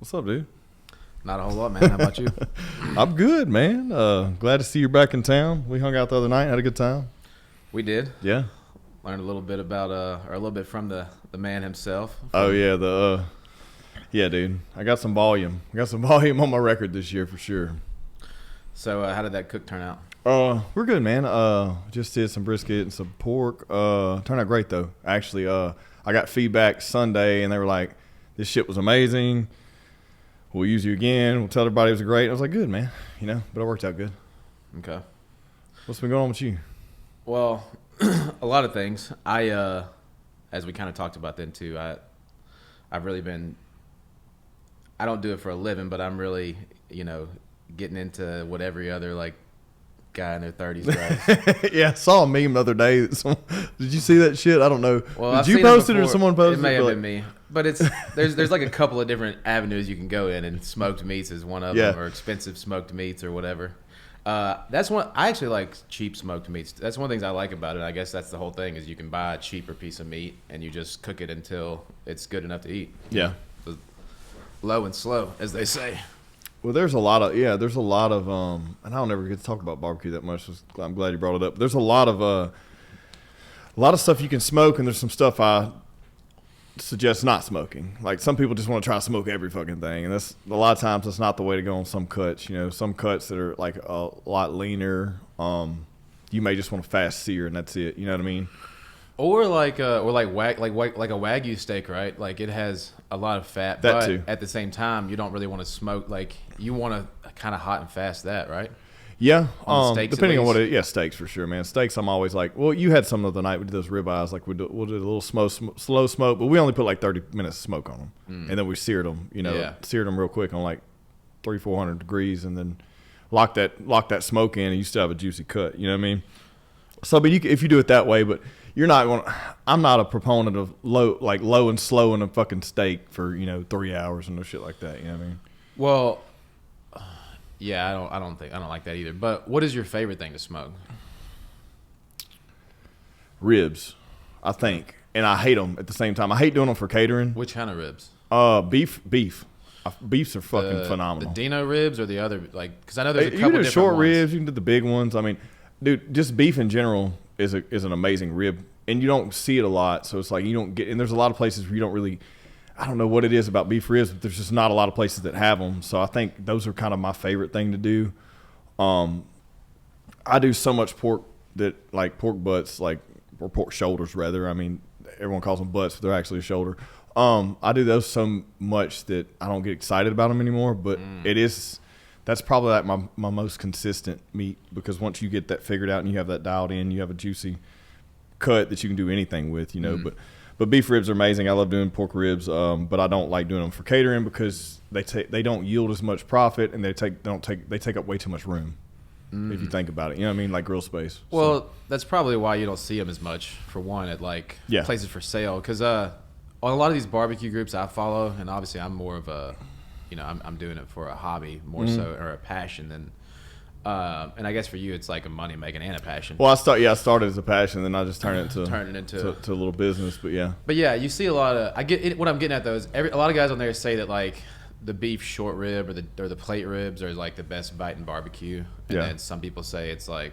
What's up, dude? Not a whole lot, man. How about you? I'm good, man. Glad to see you back in town. We hung out the other night, had a good time. We did. Yeah. Learned a little bit about, or a little bit from the man himself. Oh yeah, yeah, dude. I got some volume. On my record this year for sure. So how did that cook turn out? We're good, man. Just did some brisket and some pork. Turned out great though. Actually, I got feedback Sunday, and they were like, "This shit was amazing. We'll use you again. We'll tell everybody it was great." I was like, "Good, man." But it worked out good. Okay. What's been going on with you? Well, a lot of things. As we kind of talked about then too, I've really been. I don't do it for a living, but I'm really, getting into what every other guy in their 30s does. Yeah, I saw a meme the other day. Did you see that shit? I don't know. Well, Did you post it or someone posted it? It may have been me. But there's like a couple of different avenues you can go in, and smoked meats is one of them, or expensive smoked meats or whatever. That's one. I actually like cheap smoked meats. That's one of the things I like about it. I guess that's the whole thing is you can buy a cheaper piece of meat and you just cook it until it's good enough to eat. Yeah. So, low and slow, as they say. Well, there's a lot of and I don't ever get to talk about barbecue that much. So I'm glad you brought it up. There's a lot of stuff you can smoke, and there's some stuff I suggest not smoking. Like some people just want to try to smoke every fucking thing, and that's a lot of times that's not the way to go on some cuts. Some cuts that are like a lot leaner. You may just want to fast sear, and that's it. You know what I mean? Or like a Wagyu steak, right? Like it has a lot of fat, that but too. At the same time, you don't really want to smoke. Like you want to kind of hot and fast that, right? Yeah, on steaks depending on steaks for sure, man. Steaks, I'm always like, well, you had some the other night. We did those ribeyes, like we'll do a little slow smoke, but we only put like 30 minutes of smoke on them, and then we seared them. Seared them real quick on like 300-400 degrees, and then lock that smoke in, and you still have a juicy cut. You know what I mean? So, but if you do it that way, but you're not going. I'm not a proponent of low and slow in a fucking steak for 3 hours and no shit like that. You know what I mean? Well. Yeah, I don't like that either. But what is your favorite thing to smoke? Ribs, I think, and I hate them at the same time. I hate doing them for catering. Which kind of ribs? Beef. Beefs are fucking phenomenal. The Dino ribs or the other, because I know there's a couple different different short ones. ribs. You can do the big ones. I mean, dude, just beef in general is an amazing rib, and you don't see it a lot. So it's like you don't get. And there's a lot of places where you don't really. I don't know what it is about beef ribs, but there's just not a lot of places that have them. So I think those are kind of my favorite thing to do. I do so much pork that like pork butts, or pork shoulders rather. I mean, everyone calls them butts, but they're actually a shoulder. I do those so much that I don't get excited about them anymore. But that's probably like my most consistent meat, because once you get that figured out and you have that dialed in, you have a juicy cut that you can do anything with, But beef ribs are amazing. I love doing pork ribs, but I don't like doing them for catering because they don't yield as much profit, and they take up way too much room. If you think about it, you know what I mean, like grill space. Well, that's probably why you don't see them as much. For one, at places for sale, because on a lot of these barbecue groups I follow, and obviously I'm more of a, I'm doing it for a hobby more so, or a passion than. And I guess for you, it's like a money making and a passion. Well, I started as a passion, then I just turned it into a little business. But yeah. But yeah, you see a lot of. What I'm getting at though is a lot of guys on there say that the beef short rib or the plate ribs are like the best bite in barbecue, and then some people say it's like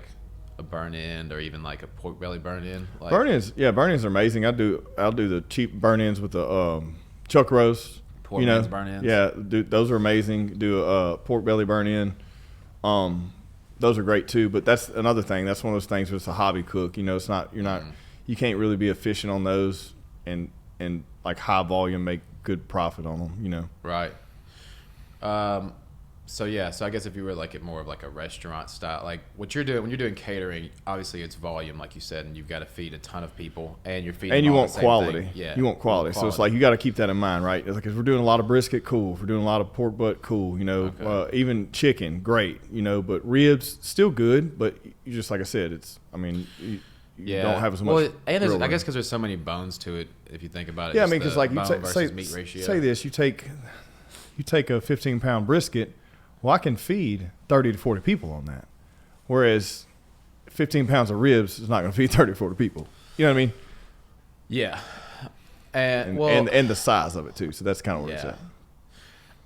a burn end or even like a pork belly burn end. Burn ends are amazing. I'll do the cheap burn ends with the chuck roast. Pork ends, burn ends. Yeah, those are amazing. Do a pork belly burn end. Those are great too, but that's another thing. That's one of those things where it's a hobby cook. It's not you can't really be efficient on those and like high volume make good profit on them. Right. So I guess if you were at more of like a restaurant style, like what you're doing when you're doing catering, obviously it's volume, like you said, and you've got to feed a ton of people, and you're feeding. And you all want the same quality. Thing. Yeah, you want quality. So it's like you got to keep that in mind, right? It's like if we're doing a lot of brisket, cool. If we're doing a lot of pork butt, cool. Even chicken, great. But ribs, still good. But you just like I said, it's. I mean, you don't have as much. Well, and I guess because there's so many bones to it, if you think about it. Yeah, I mean, because like you say meat ratio. Say this, you take a 15-pound brisket. Well, I can feed 30 to 40 people on that. Whereas 15 pounds of ribs is not going to feed 30 to 40 people. You know what I mean? Yeah. And the size of it, too. So that's kind of what it's at.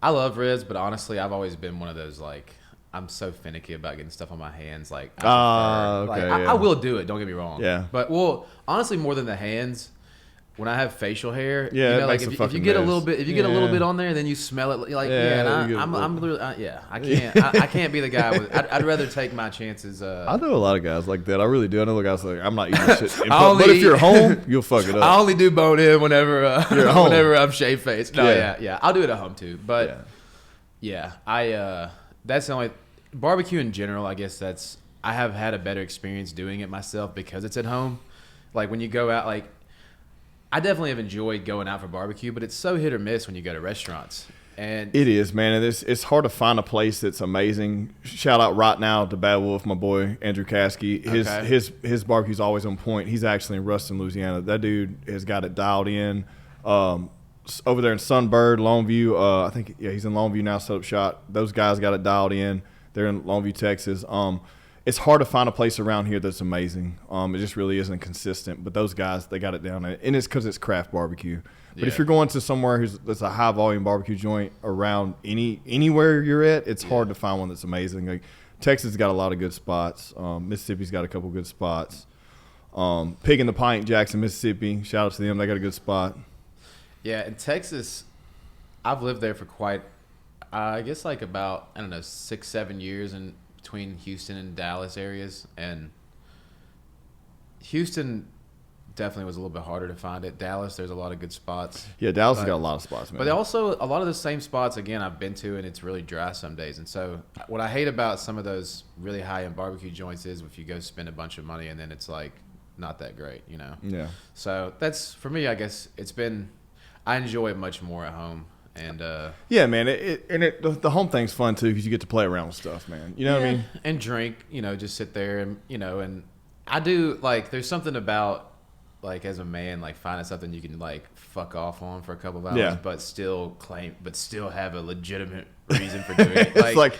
I love ribs, but honestly, I've always been one of those like I'm so finicky about getting stuff on my hands. Like, I will do it. Don't get me wrong. Yeah. But honestly, more than the hands, when I have facial hair, yeah, you know, like if you get a little bit, get a little bit on there, then you smell it. Like, I'm literally, I can't be the guy with. I'd rather take my chances. I know a lot of guys like that. I really do. I know guys like I'm not eating shit. But if you're home, you'll fuck it up. I only do bone in whenever I'm shaved face. No, yeah, I'll do it at home too. But that's the only barbecue in general. I guess I have had a better experience doing it myself because it's at home. Like when you go out, like. I definitely have enjoyed going out for barbecue, but it's so hit or miss when you go to restaurants. And it is, man. It's hard to find a place that's amazing. Shout out right now to Bad Wolf, my boy Andrew Caskey. His barbecue's always on point. He's actually in Ruston, Louisiana. That dude has got it dialed in. Over there in Sunbird, Longview. I think he's in Longview now. Set up shop. Those guys got it dialed in. They're in Longview, Texas. It's hard to find a place around here that's amazing. It just really isn't consistent. But those guys, they got it down. And it's because it's craft barbecue. But if you're going to somewhere that's a high-volume barbecue joint around anywhere you're at, it's hard to find one that's amazing. Like Texas has got a lot of good spots. Mississippi's got a couple good spots. Pig in the Pint, Jackson, Mississippi. Shout out to them. They got a good spot. Yeah, in Texas, I've lived there for quite, I guess like about, 6-7 years and between Houston and Dallas areas, and Houston definitely was a little bit harder to find it. Dallas, there's a lot of good spots. Yeah, Dallas has got a lot of spots, man. But also a lot of the same spots, again, I've been to, and it's really dry some days. And so what I hate about some of those really high-end barbecue joints is if you go spend a bunch of money and then it's like not that great, you know? Yeah. So that's, for me, I guess I enjoy it much more at home. And yeah, man, the home thing's fun too because you get to play around with stuff, man. You know what I mean? And drink, just sit there and and I do like. There's something about like as a man, like finding something you can like fuck off on for a couple of hours, but still have a legitimate reason for doing it. It's like,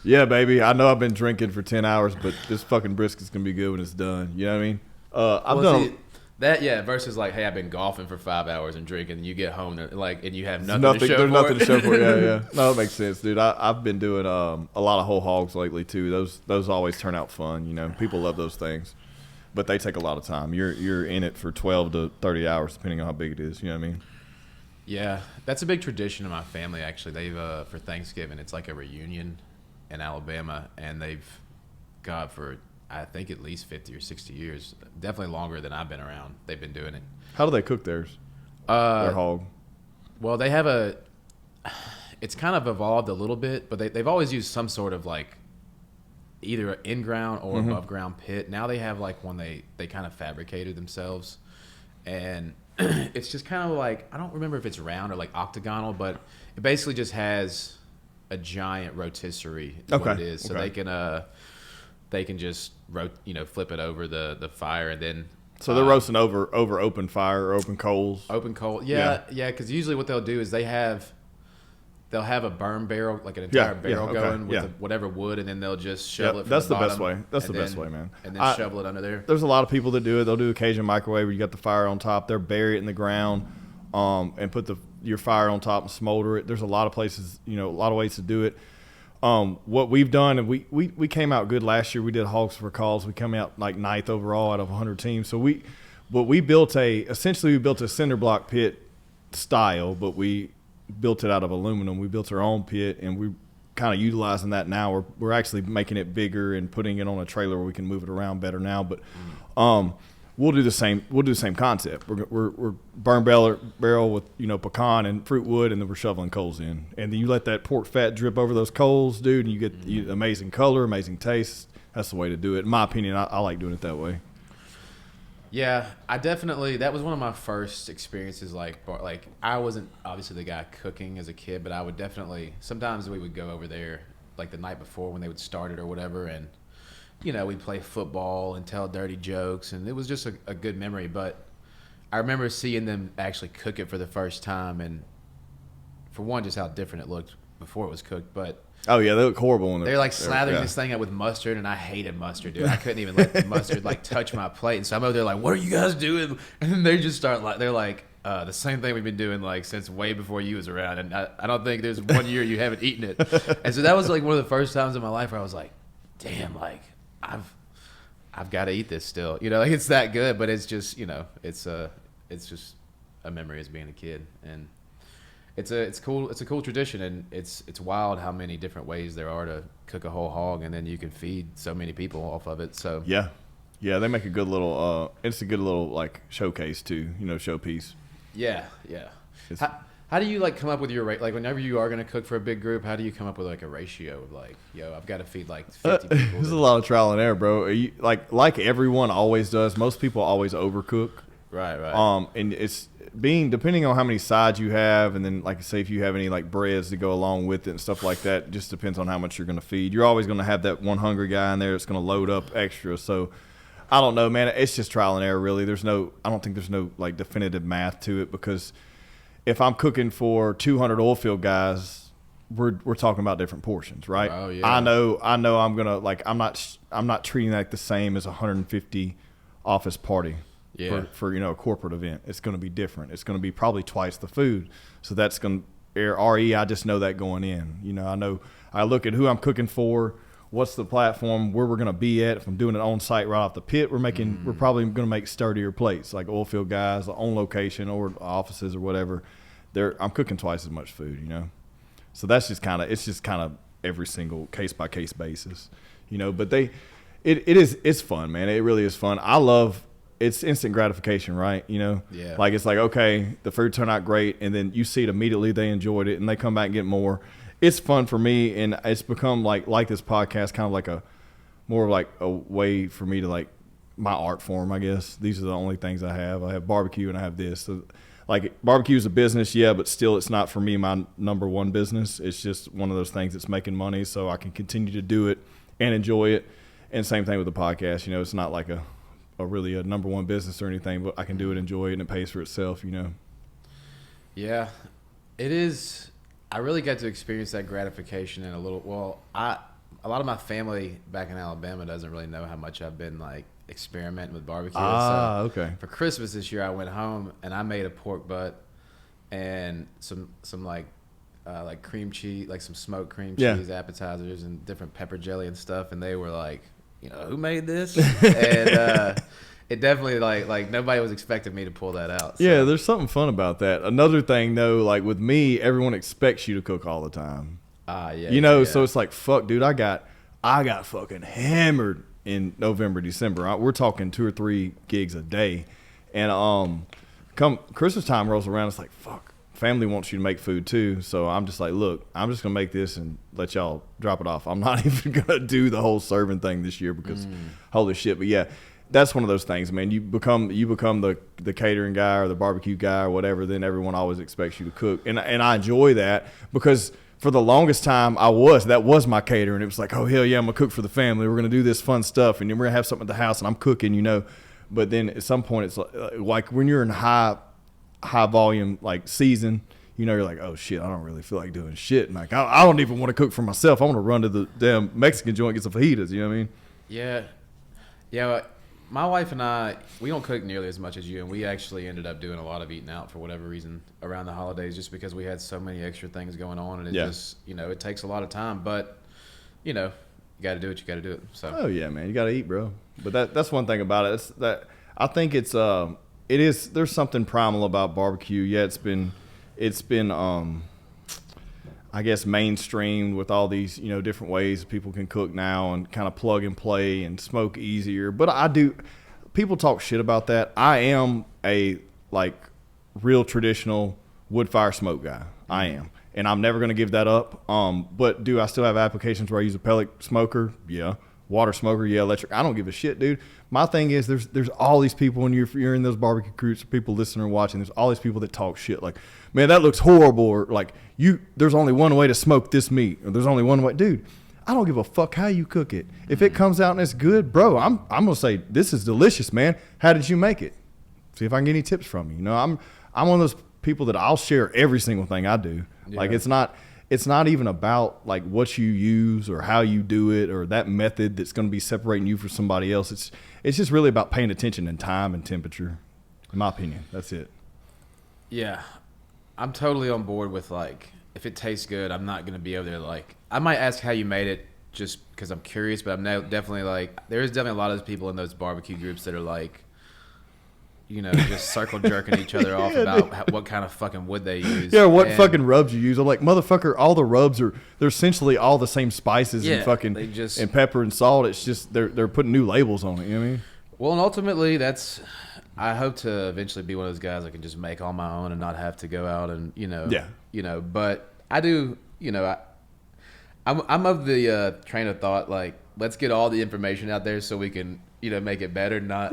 yeah, baby, I know I've been drinking for 10 hours, but this fucking brisket's gonna be good when it's done. You know what I mean? I've done. Versus like, hey, I've been golfing for 5 hours and drinking, and you get home and you have nothing to show there's for nothing it. to show for it. Yeah. No, it makes sense, dude. I've been doing a lot of whole hogs lately too. Those always turn out fun. People love those things, but they take a lot of time. You're in it for 12 to 30 hours, depending on how big it is. You know what I mean? Yeah, that's a big tradition in my family. Actually, they've for Thanksgiving, it's like a reunion in Alabama, and they've got for. I think at least 50 or 60 years. Definitely longer than I've been around. They've been doing it. How do they cook theirs? Their hog? Well, they have it's kind of evolved a little bit, but they've always used some sort of like either an in-ground or above ground pit. Now they have like one they kind of fabricated themselves. And it's just kind of like, I don't remember if it's round or like octagonal, but it basically just has a giant rotisserie. What it is. So they can just flip it over the fire, and then so they're roasting over open fire or open coals. Open coal, yeah. Because usually what they'll do is they'll have a burn barrel, like an entire barrel going with whatever wood, and then they'll just shovel it. From that's the best way. That's the best way, man. And then shovel it under there. There's a lot of people that do it. They'll do occasion microwave where you got the fire on top. They'll bury it in the ground, and put your fire on top and smolder it. There's a lot of places, a lot of ways to do it. What we've done, and we came out good last year. We did Hogs for Calls. We come out like 9th overall out of 100 teams. So we built a cinder block pit style, but we built it out of aluminum. We built our own pit, and we kind of utilizing that now. We're actually making it bigger and putting it on a trailer where we can move it around better now. But we'll do the same. We'll do the same concept. We're burn barrel with pecan and fruit wood, and then we're shoveling coals in, and then you let that pork fat drip over those coals, dude, and you get amazing color, amazing taste. That's the way to do it, in my opinion. I like doing it that way. Yeah, that was one of my first experiences. Like I wasn't obviously the guy cooking as a kid, but I would definitely sometimes we would go over there like the night before when they would start it or whatever, and we'd play football and tell dirty jokes, and it was just a good memory. But I remember seeing them actually cook it for the first time, and for one, just how different it looked before it was cooked. But oh yeah, they look horrible when they're like slathering this thing up with mustard, and I hated mustard, dude. I couldn't even let the mustard like touch my plate. And so I'm over there like, "What are you guys doing?" And then they just start like, they're like, the same thing we've been doing like since way before you was around, and I don't think there's 1 year you haven't eaten it. And so that was like one of the first times in my life where I was like, damn, like I've got to eat this still. You know, like it's that good, but it's just, you know, it's just a memory as being a kid, and it's cool. It's a cool tradition, and it's wild how many different ways there are to cook a whole hog, and then you can feed so many people off of it. So yeah, they make a good little. It's a good little like showcase too. You know, showpiece. Yeah. How do you like come up with your like whenever you are going to cook for a big group? How do you come up with like a ratio of like, yo, I've got to feed like 50 people? There's a lot of trial and error, bro. Are you like everyone always does? Most people always overcook. Right. And it's depending on how many sides you have, and then like say if you have any like breads to go along with it and stuff like that, just depends on how much you're going to feed. You're always going to have that one hungry guy in there that's going to load up extra. So I don't know, man. It's just trial and error, really. I don't think there's no like definitive math to it, because if I'm cooking for 200 oil field guys, we're talking about different portions, right? Oh yeah. I know. I'm gonna like. I'm not treating that the same as a 150 office party. Yeah. For you know, a corporate event, it's going to be different. It's going to be probably twice the food. So that's going to RE. I just know that going in. You know, I look at who I'm cooking for, what's the platform, where we're going to be at. If I'm doing it on site right off the pit, we're probably going to make sturdier plates, like oil field guys on location or offices or whatever. I'm cooking twice as much food. You know, so it's just kind of every single case by case basis. You know, but it's fun, man. It really is fun. It's instant gratification, right? You know, yeah. Like it's like, okay, the food turned out great, and then you see it immediately. They enjoyed it, and they come back and get more. It's fun for me, and it's become like this podcast, kind of like more like a way for me to like my art form, I guess. These are the only things I have. I have barbecue and I have this. So, like barbecue is a business, yeah, but still, it's not for me my number one business. It's just one of those things that's making money, so I can continue to do it and enjoy it. And same thing with the podcast. You know, it's not like a really number one business or anything, but I can do it, enjoy it, and it pays for itself, you know. Yeah, it is. I really got to experience that gratification in a lot of my family back in Alabama doesn't really know how much I've been like experimenting with barbecue. Okay. For Christmas this year, I went home and I made a pork butt and some like cream cheese, like some smoked cream cheese appetizers and different pepper jelly and stuff, and they were like, you know, who made this? And it definitely like nobody was expecting me to pull that out. So. Yeah, there's something fun about that. Another thing though, like with me, everyone expects you to cook all the time. Yeah. You know, so it's like, fuck, dude, I got fucking hammered in November, December. We're talking 2 or 3 gigs a day, and come Christmas time rolls around, it's like, fuck. Family wants you to make food too, so I'm just like, look, I'm just gonna make this and let y'all drop it off. I'm not even gonna do the whole serving thing this year because holy shit. But yeah, that's one of those things, man. You become the catering guy or the barbecue guy or whatever, then everyone always expects you to cook, and I enjoy that, because for the longest time that was my catering. It was like, oh hell yeah, I'm gonna cook for the family. We're gonna do this fun stuff, and then we're gonna have something at the house, and I'm cooking, you know. But then at some point, it's like when you're in high volume like season, you know, you're like, oh shit, I don't really feel like doing shit. And like I don't even want to cook for myself. I want to run to the damn Mexican joint, get some fajitas. You know what I mean? Yeah. My wife and I, we don't cook nearly as much as you, and we actually ended up doing a lot of eating out for whatever reason around the holidays, just because we had so many extra things going on, and it just, you know, it takes a lot of time. But you know, you got to do what you got to do. So. Oh yeah, man, you got to eat, bro. But that's one thing about it. It's that I think it is. There's something primal about barbecue. Yeah, it's been I guess mainstreamed with all these, you know, different ways people can cook now and kind of plug and play and smoke easier. But people talk shit about that. I am a like real traditional wood fire smoke guy. I am. And I'm never going to give that up. But do I still have applications where I use a pellet smoker? Yeah. Water smoker, yeah. Electric. I don't give a shit, dude. My thing is there's all these people when you're in those barbecue groups, people listening or watching, there's all these people that talk shit like, man, that looks horrible, or like there's only one way to smoke this meat, or there's only one way. Dude, I don't give a fuck how you cook it. If it comes out and it's good, bro, I'm gonna say this is delicious, man. How did you make it? See if I can get any tips from you. You know, I'm one of those people that I'll share every single thing I do. Yeah. Like it's not even about like what you use or how you do it or that method that's going to be separating you from somebody else. It's just really about paying attention and time and temperature, in my opinion. That's it. Yeah, I'm totally on board with like if it tastes good, I'm not gonna be over there like I might ask how you made it just because I'm curious, but I'm definitely like there's definitely a lot of those people in those barbecue groups that are like, just circle jerking each other off about what kind of fucking wood they use. Yeah, what fucking rubs you use. I'm like, motherfucker, all the rubs they're essentially all the same spices and fucking and pepper and salt. It's just they're putting new labels on it. You know what I mean? Well, and ultimately I hope to eventually be one of those guys that can just make on my own and not have to go out and but I do, I'm of the train of thought like let's get all the information out there so we can make it better, not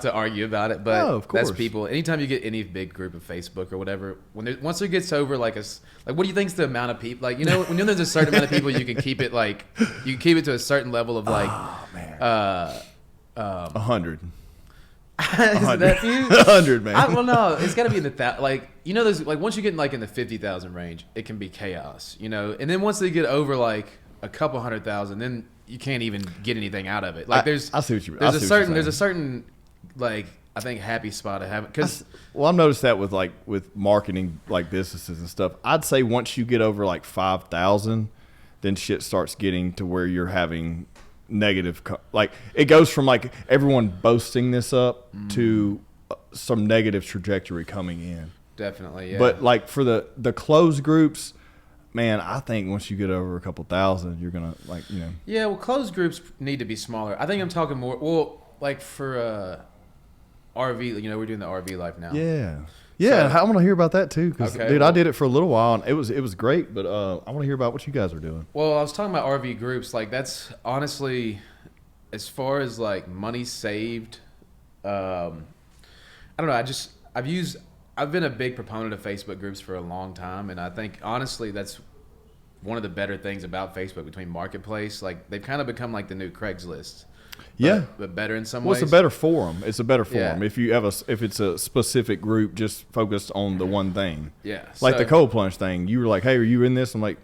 to argue about it. But of course. That's people. Anytime you get any big group of Facebook or whatever, once it gets over like what do you think's the amount of people? Like when there's a certain amount of people, you can keep it to a certain level of like 100. Is that few? 100, man. Well, no, it's got to be in the there's like once you get in the 50,000 range, it can be chaos, and then once they get over like a couple 100,000, then you can't even get anything out of it. Like I see what you. There's a certain like I think happy spot to have because I've noticed that with marketing like businesses and stuff. I'd say once you get over like 5,000, then shit starts getting to where you're having negative like it goes from like everyone boasting this up to some negative trajectory coming in. Definitely, yeah. But like for the closed groups, man, I think once you get over a couple thousand, you're gonna Yeah, well, closed groups need to be smaller. I think I'm talking more. Well, like for RV, we're doing the RV life now. Yeah. Yeah, so, I want to hear about that too, because I did it for a little while and it was great. But I want to hear about what you guys are doing. Well, I was talking about RV groups. Like that's honestly, as far as like money saved, I don't know. I've been a big proponent of Facebook groups for a long time, and I think honestly that's one of the better things about Facebook between Marketplace. Like they've kind of become like the new Craigslist. But better in some ways. It's a better forum. It's a better forum if it's a specific group just focused on the one thing. Yeah, like the cold plunge thing. You were like, "Hey, are you in this?" I'm like,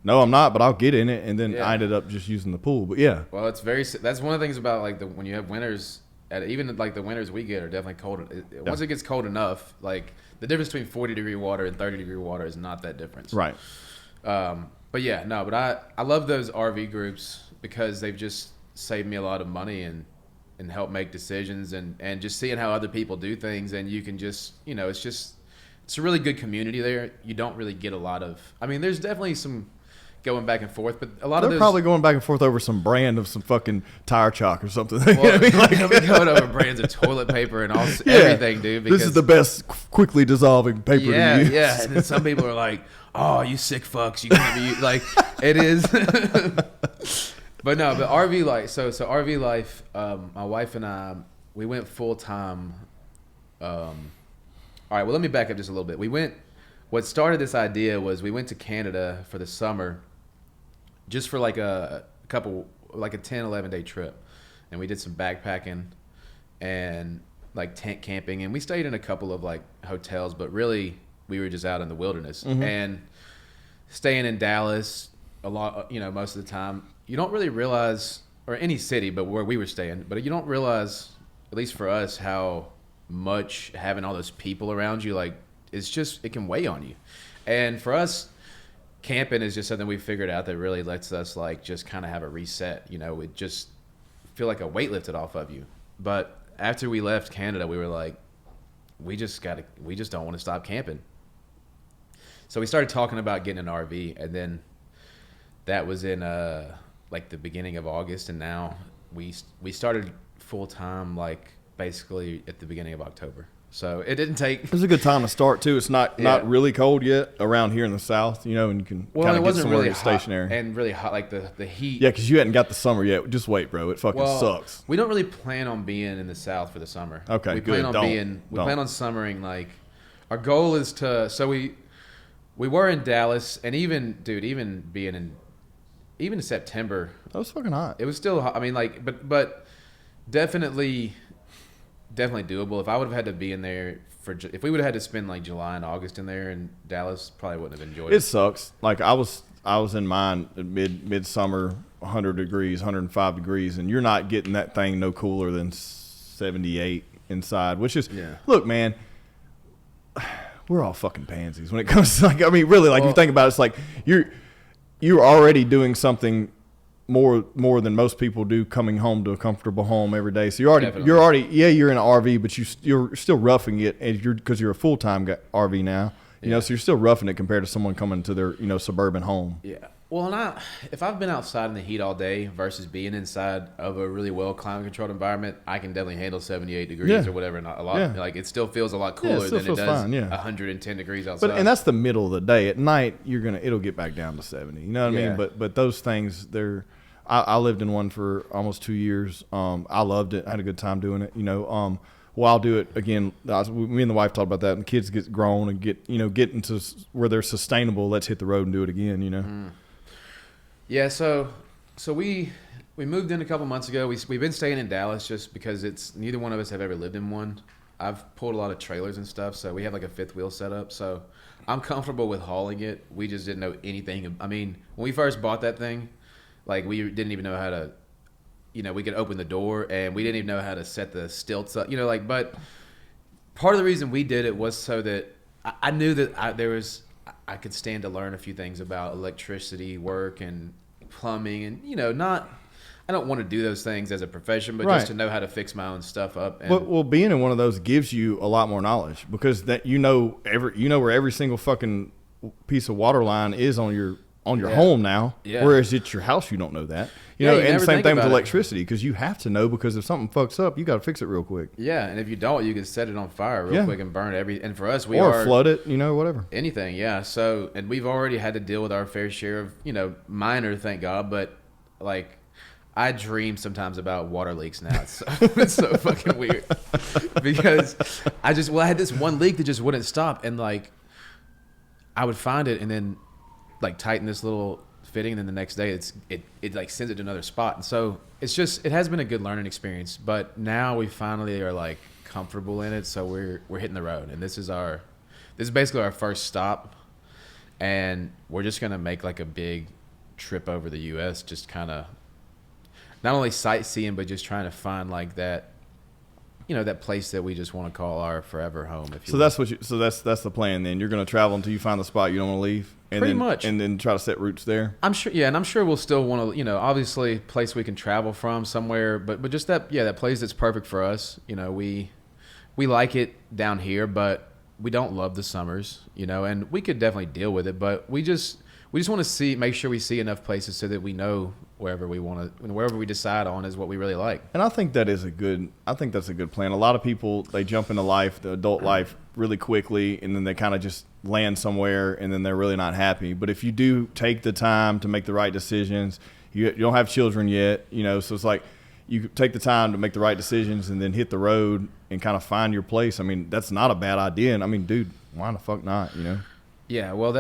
"No, I'm not, but I'll get in it." And then I ended up just using the pool. But yeah. Well, that's one of the things about like when you have winters. Even like the winters we get are definitely cold. Once it gets cold enough, like the difference between 40-degree water and 30-degree water is not that difference. Right. But yeah, no. But I love those RV groups because they've just saved me a lot of money and help make decisions and just seeing how other people do things, and you can just it's a really good community there. You don't really get a lot of. I mean, there's definitely some going back and forth, but a lot of those probably going back and forth over some brand of some fucking tire chalk or something. Well, they'll be going over brands of toilet paper and everything, dude. Because this is the best quickly dissolving paper to use. Yeah, and then some people are like, "Oh, you sick fucks! You gonna be like it is." But no, but RV life. So RV life. My wife and I, we went full time. All right. Well, let me back up just a little bit. What started this idea was we went to Canada for the summer, just for like a 10, 11-day trip, and we did some backpacking and like tent camping, and we stayed in a couple of like hotels, but really we were just out in the wilderness and staying in Dallas a lot. Most of the time. You don't really realize, or any city, but where we were staying, but you don't realize, at least for us, how much having all those people around you, like, it can weigh on you. And for us, camping is just something we figured out that really lets us, like, just kind of have a reset. It just feel like a weight lifted off of you. But after we left Canada, we were like, we just don't want to stop camping. So we started talking about getting an RV, and then that was in like the beginning of August, and now we started full time like basically at the beginning of October. So it didn't take. It was a good time to start too. It's not really cold yet around here in the south, and you can kind of get somewhere really stationary and really hot, like the heat. Yeah, because you hadn't got the summer yet. Just wait, bro. It fucking sucks. We don't really plan on being in the south for the summer. Okay, we good. Plan on summering. Like our goal is to. So we were in Dallas, and even being in. Even in September, that was fucking hot. It was still hot. I mean, like, but definitely doable. If I would have had to be in there if we would have had to spend like July and August in there in Dallas, probably wouldn't have enjoyed it. It sucks. Like I was in mine at midsummer, 100 degrees, 105 degrees, and you're not getting that thing no cooler than 78 inside. Which is, look, man. we're all fucking pansies when it comes to, like, I mean, really, like, you think about it, it's like you're already doing something more than most people do, coming home to a comfortable home every day. So you're already you're in an RV, but you're still roughing it, and because you're a full-time RV now, you know, so you're still roughing it compared to someone coming to their, you know, suburban home. Yeah. Well, if I've been outside in the heat all day versus being inside of a really well climate controlled environment, I can definitely handle 78 degrees or whatever. Not a lot. Like, it still feels a lot cooler than it does 110 degrees outside. And that's the middle of the day. At night, it'll get back down to 70. You know what I mean? But those things, I lived in one for almost 2 years. I loved it. I had a good time doing it. You know, well, I'll do it again. Me and the wife talked about that. And kids get grown and get into where they're sustainable. Let's hit the road and do it again. You know. Mm. Yeah, so we moved in a couple months ago. We've been staying in Dallas just because neither one of us have ever lived in one. I've pulled a lot of trailers and stuff, so we have like a fifth wheel set up. So I'm comfortable with hauling it. We just didn't know anything. I mean, when we first bought that thing, like, we didn't even know how to, you know, we could open the door, and we didn't even know how to set the stilts up, you know, like, but part of the reason we did it was so that I knew that I could stand to learn a few things about electricity work and plumbing, and, you know, I don't want to do those things as a profession, but just to know how to fix my own stuff up. And well, being in one of those gives you a lot more knowledge, because that you know where every single fucking piece of water line is on your home now. Yeah. Whereas at your house, you don't know that. You know, and same thing with electricity, because you have to know, because if something fucks up, you got to fix it real quick. Yeah, and if you don't, you can set it on fire real quick and burn and for us, or flood it, you know, whatever. Anything, yeah. So, and we've already had to deal with our fair share of, you know, minor, thank God, but, like, I dream sometimes about water leaks now. It's so fucking weird, because I had this one leak that just wouldn't stop, and, like, I would find it and then, like, tighten this little fitting, and then the next day it like sends it to another spot. And so it has been a good learning experience, but now we finally are, like, comfortable in it, so we're hitting the road, and this is basically our first stop, and we're just gonna make, like, a big trip over the US, just kind of not only sightseeing, but just trying to find, like, that, you know, that place that we just want to call our forever home. That's the plan. Then you're going to travel until you find the spot you don't want to leave, and pretty much, and then try to set roots there. I'm sure, and I'm sure we'll still want to, you know, obviously place we can travel from somewhere, but just that place that's perfect for us. You know, we like it down here, but we don't love the summers, you know, and we could definitely deal with it, but we just want to make sure we see enough places so that we know wherever we decide on is what we really like. And I think that's a good plan. A lot of people, they jump into the adult life, really quickly, and then they kind of just land somewhere, and then they're really not happy. But if you do take the time to make the right decisions, you don't have children yet, you know, so it's like you take the time to make the right decisions and then hit the road and kind of find your place. I mean, that's not a bad idea. And I mean, dude, why the fuck not, you know? Yeah, well,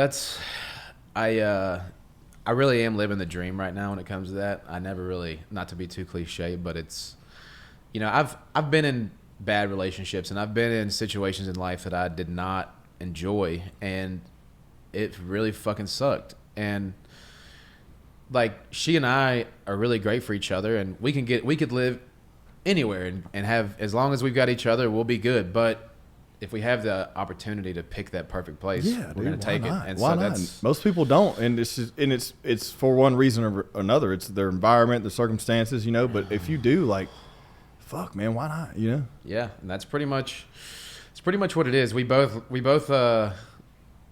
I really am living the dream right now when it comes to that. I never really, not to be too cliche, but it's, you know, I've been in bad relationships, and I've been in situations in life that I did not enjoy, and it really fucking sucked. And, like, she and I are really great for each other, and we could live anywhere and have, as long as we've got each other, we'll be good. But if we have the opportunity to pick that perfect place, we're going to take it. And why not? Most people don't, and it's for one reason or another. It's their environment, their circumstances, you know. But if you do, like, fuck, man, why not? You know? Yeah, and that's pretty much what it is. We both well,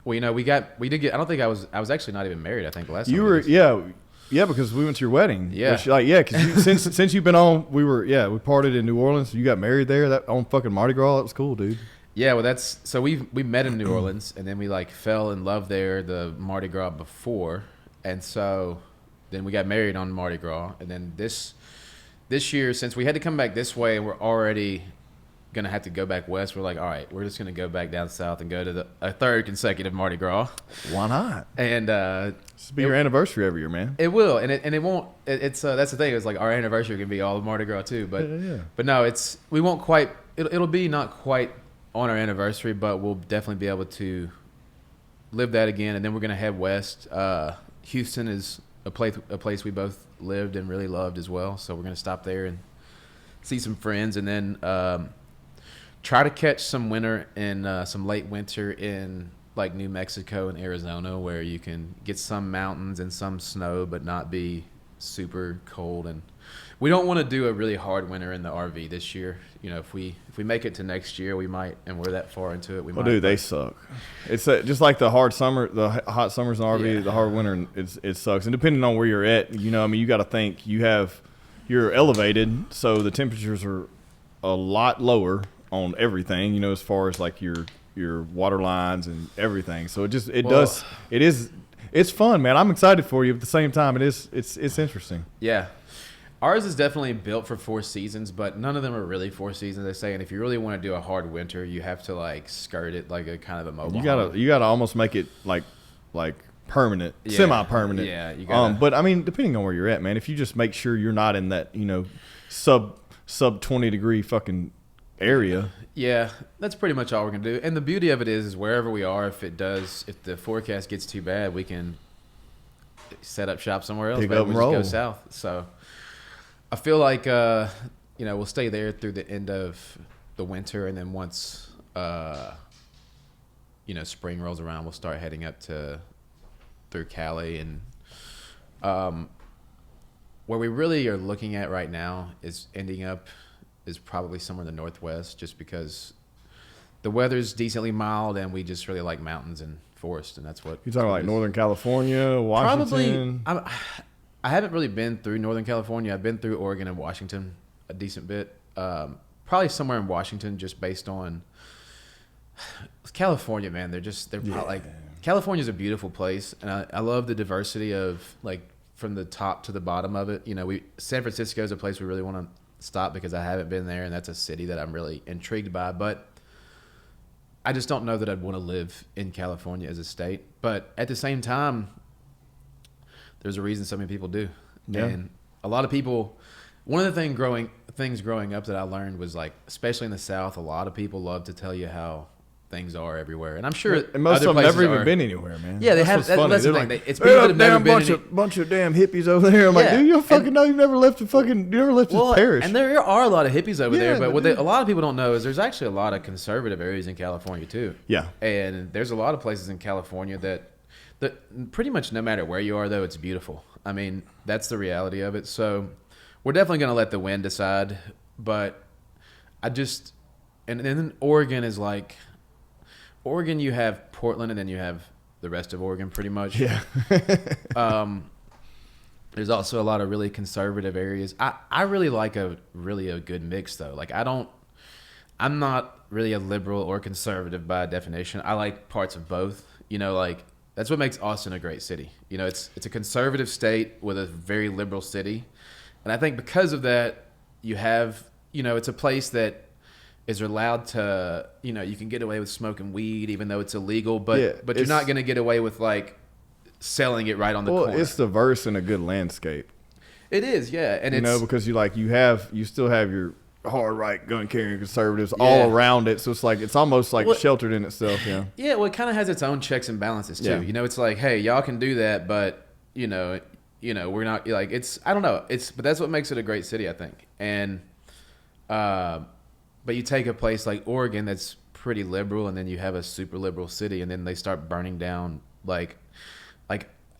you know, we did get. I don't think I was actually not even married. I think last time you were. Yeah, because we went to your wedding. Yeah. Because since you've been on, we partied in New Orleans. You got married there. That on fucking Mardi Gras. That was cool, dude. Yeah, well, we met in New Orleans, and then we, like, fell in love there the Mardi Gras before, and so then we got married on Mardi Gras, and then this year, since we had to come back this way, and we're already gonna have to go back west, we're like, all right, we're just gonna go back down south and go to a third consecutive Mardi Gras. Why not? And this will be your anniversary every year, man. It will, and it won't. It's that's the thing. It's like our anniversary can be all of Mardi Gras too, but no, we won't quite. It'll be not quite on our anniversary, but we'll definitely be able to live that again. And then we're gonna head west. Houston is a place we both lived and really loved as well, so we're gonna stop there and see some friends, and then try to catch some winter in some late winter in like New Mexico and Arizona, where you can get some mountains and some snow, but not be super cold. And we don't want to do a really hard winter in the RV this year. You know, if we make it to next year, we might, and we're that far into it, we might. Dude, they suck. It's just like the hard summer, the hot summers in the RV, the hard winter, it sucks. And depending on where you're at, you know, I mean, you got to think you're elevated, so the temperatures are a lot lower on everything, you know, as far as like your water lines and everything. So it's fun, man. I'm excited for you. At the same time, it's interesting. Yeah. Ours is definitely built for 4 seasons, but none of them are really 4 seasons, they say. And if you really want to do a hard winter, you have to like skirt it like a kind of a mobile home. You gotta almost make it like permanent, semi-permanent. Yeah, you gotta. But I mean, depending on where you're at, man, if you just make sure you're not in that, you know, sub 20-degree fucking area. Yeah, that's pretty much all we're gonna do. And the beauty of it is wherever we are, if the forecast gets too bad, we can set up shop somewhere else. Pick up and roll. Just go south. So I feel like you know, we'll stay there through the end of the winter, and then once you know, spring rolls around, we'll start heading up through Cali. And where we really are looking at right now is probably somewhere in the Northwest, just because the weather's decently mild and we just really like mountains and forest, and that's what you're talking like Northern California, Washington. Probably. I haven't really been through Northern California. I've been through Oregon and Washington a decent bit. Probably somewhere in Washington, just based on California, man. Like, California's a beautiful place, and I love the diversity of like from the top to the bottom of it. You know, San Francisco is a place we really want to stop because I haven't been there, and that's a city that I'm really intrigued by. But I just don't know that I'd want to live in California as a state. But at the same time, there's a reason so many people do. Yeah. And a lot of people, one of the things growing up that I learned was, like, especially in the South, a lot of people love to tell you how things are everywhere. And I'm sure and most of them never even been anywhere, man. Yeah, they have. That's the thing. Like, it's people that have never been bunch of damn hippies over there. I'm like, dude, you don't fucking know. You never left this parish. And there are a lot of hippies over there, but a lot of people don't know is there's actually a lot of conservative areas in California too. Yeah. And there's a lot of places in California that pretty much no matter where you are, though, it's beautiful. I mean, that's the reality of it. So we're definitely going to let the wind decide. But and then Oregon is like, Oregon, you have Portland, and then you have the rest of Oregon pretty much. Yeah. There's also a lot of really conservative areas. I really like a good mix, though. Like, I'm not really a liberal or conservative by definition. I like parts of both. You know, like, that's what makes Austin a great city. You know, it's a conservative state with a very liberal city. And I think because of that, you have, you know, it's a place that is allowed to, you know, you can get away with smoking weed even though it's illegal, but you're not going to get away with, like, selling it right on the corner. It's diverse and a good landscape. It is, yeah. And you know, because you still have your hard right gun carrying conservatives all around it, so it's almost like sheltered in itself. Yeah, well, it kind of has its own checks and balances too. You know, it's like, hey, y'all can do that, but you know we're not, like, it's, I don't know, but that's what makes it a great city, I think. And but you take a place like Oregon that's pretty liberal, and then you have a super liberal city, and then they start burning down, like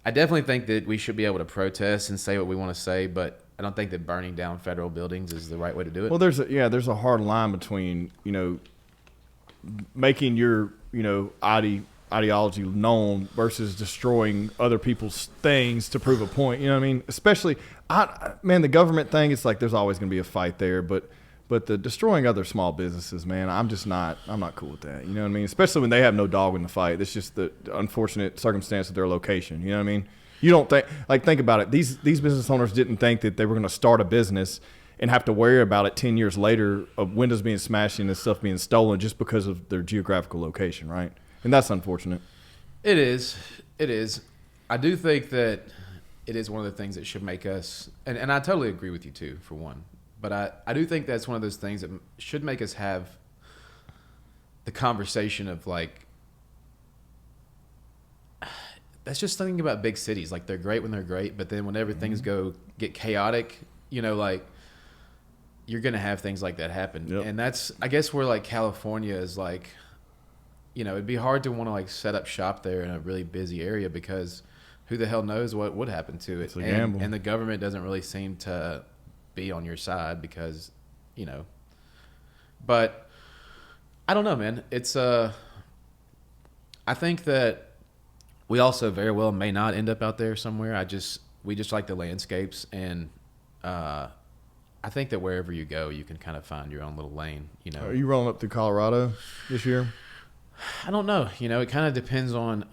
I definitely think that we should be able to protest and say what we want to say, but I don't think that burning down federal buildings is the right way to do it. Well, there's a hard line between, you know, making your, you know, ideology known versus destroying other people's things to prove a point. You know what I mean? Especially, the government thing, it's like there's always going to be a fight there, but the destroying other small businesses, man, I'm not cool with that. You know what I mean? Especially when they have no dog in the fight. It's just the unfortunate circumstance of their location. You know what I mean? You don't think about it. These business owners didn't think that they were going to start a business and have to worry about it 10 years later of windows being smashed in and stuff being stolen just because of their geographical location, right? And that's unfortunate. It is. I do think that it is one of the things that should make us, and I totally agree with you too, for one. But I do think that's one of those things that should make us have the conversation of, like, that's just thinking about big cities. Like, they're great when they're great, but then whenever things get chaotic, you know, like, you're gonna have things like that happen, Yep. and that's I guess where like California is like, it'd be hard to want to like set up shop there in a really busy area because who the hell knows what would happen to it, It's a gamble. and the government doesn't really seem to be on your side because, but I don't know, man. It's I think that we also very well may not end up out there somewhere. We just like the landscapes, and I think that wherever you go, you can kind of find your own little lane. Are you rolling up through Colorado this year? I don't know. It kind of depends on.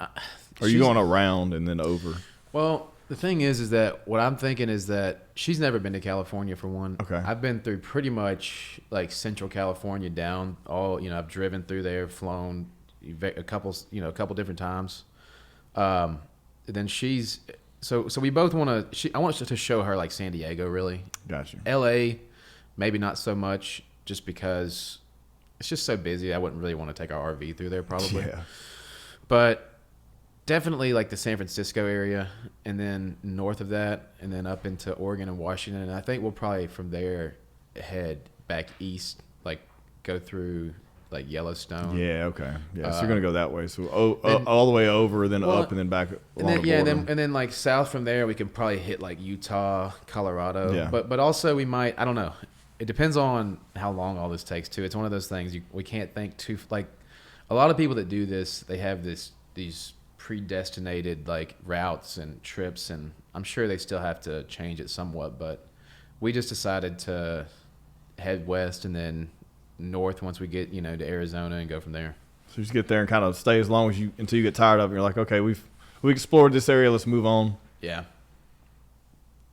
Are you going around and then over? Well, the thing is that what I'm thinking is that she's never been to California for one. Okay. I've been through pretty much like Central California down all. I've driven through there, flown a couple different times. Then she's so we both want to. I want to show her like San Diego, really. Gotcha. L.A. maybe not so much, just because it's just so busy. I wouldn't really want to take our RV through there, probably. Yeah. But definitely like the San Francisco area, and then north of that, and then up into Oregon and Washington. And I think we'll probably from there head back east, like go through like Yellowstone. Yeah. Okay. Yeah. So you're gonna go that way. So all the way over, then up, and then back. And then and then like south from there, we can probably hit like Utah, Colorado. Yeah. But also we might. I don't know. It depends on how long all this takes too. It's one of those things we can't think too like. A lot of people that do this, they have these predestinated like routes and trips, and I'm sure they still have to change it somewhat. But we just decided to head west and then north once we get to Arizona and go from there. So you just get there and kind of stay as long as until you get tired of it. You're like, okay, we explored this area. Let's move on. Yeah.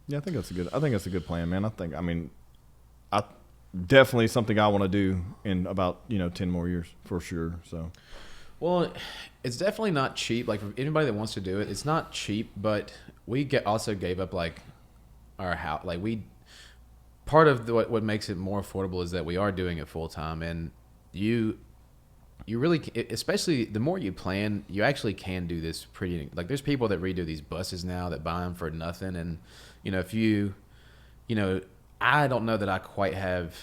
Yeah, I think that's a good plan, man. I definitely something I want to do in about 10 more years for sure. So. Well, it's definitely not cheap. Like for anybody that wants to do it, it's not cheap. But we also gave up like our house. Like part of what makes it more affordable is that we are doing it full time, and you really, especially the more you plan, you actually can do this pretty. Like there's people that redo these buses now that buy them for nothing, and if you, I don't know that I quite have.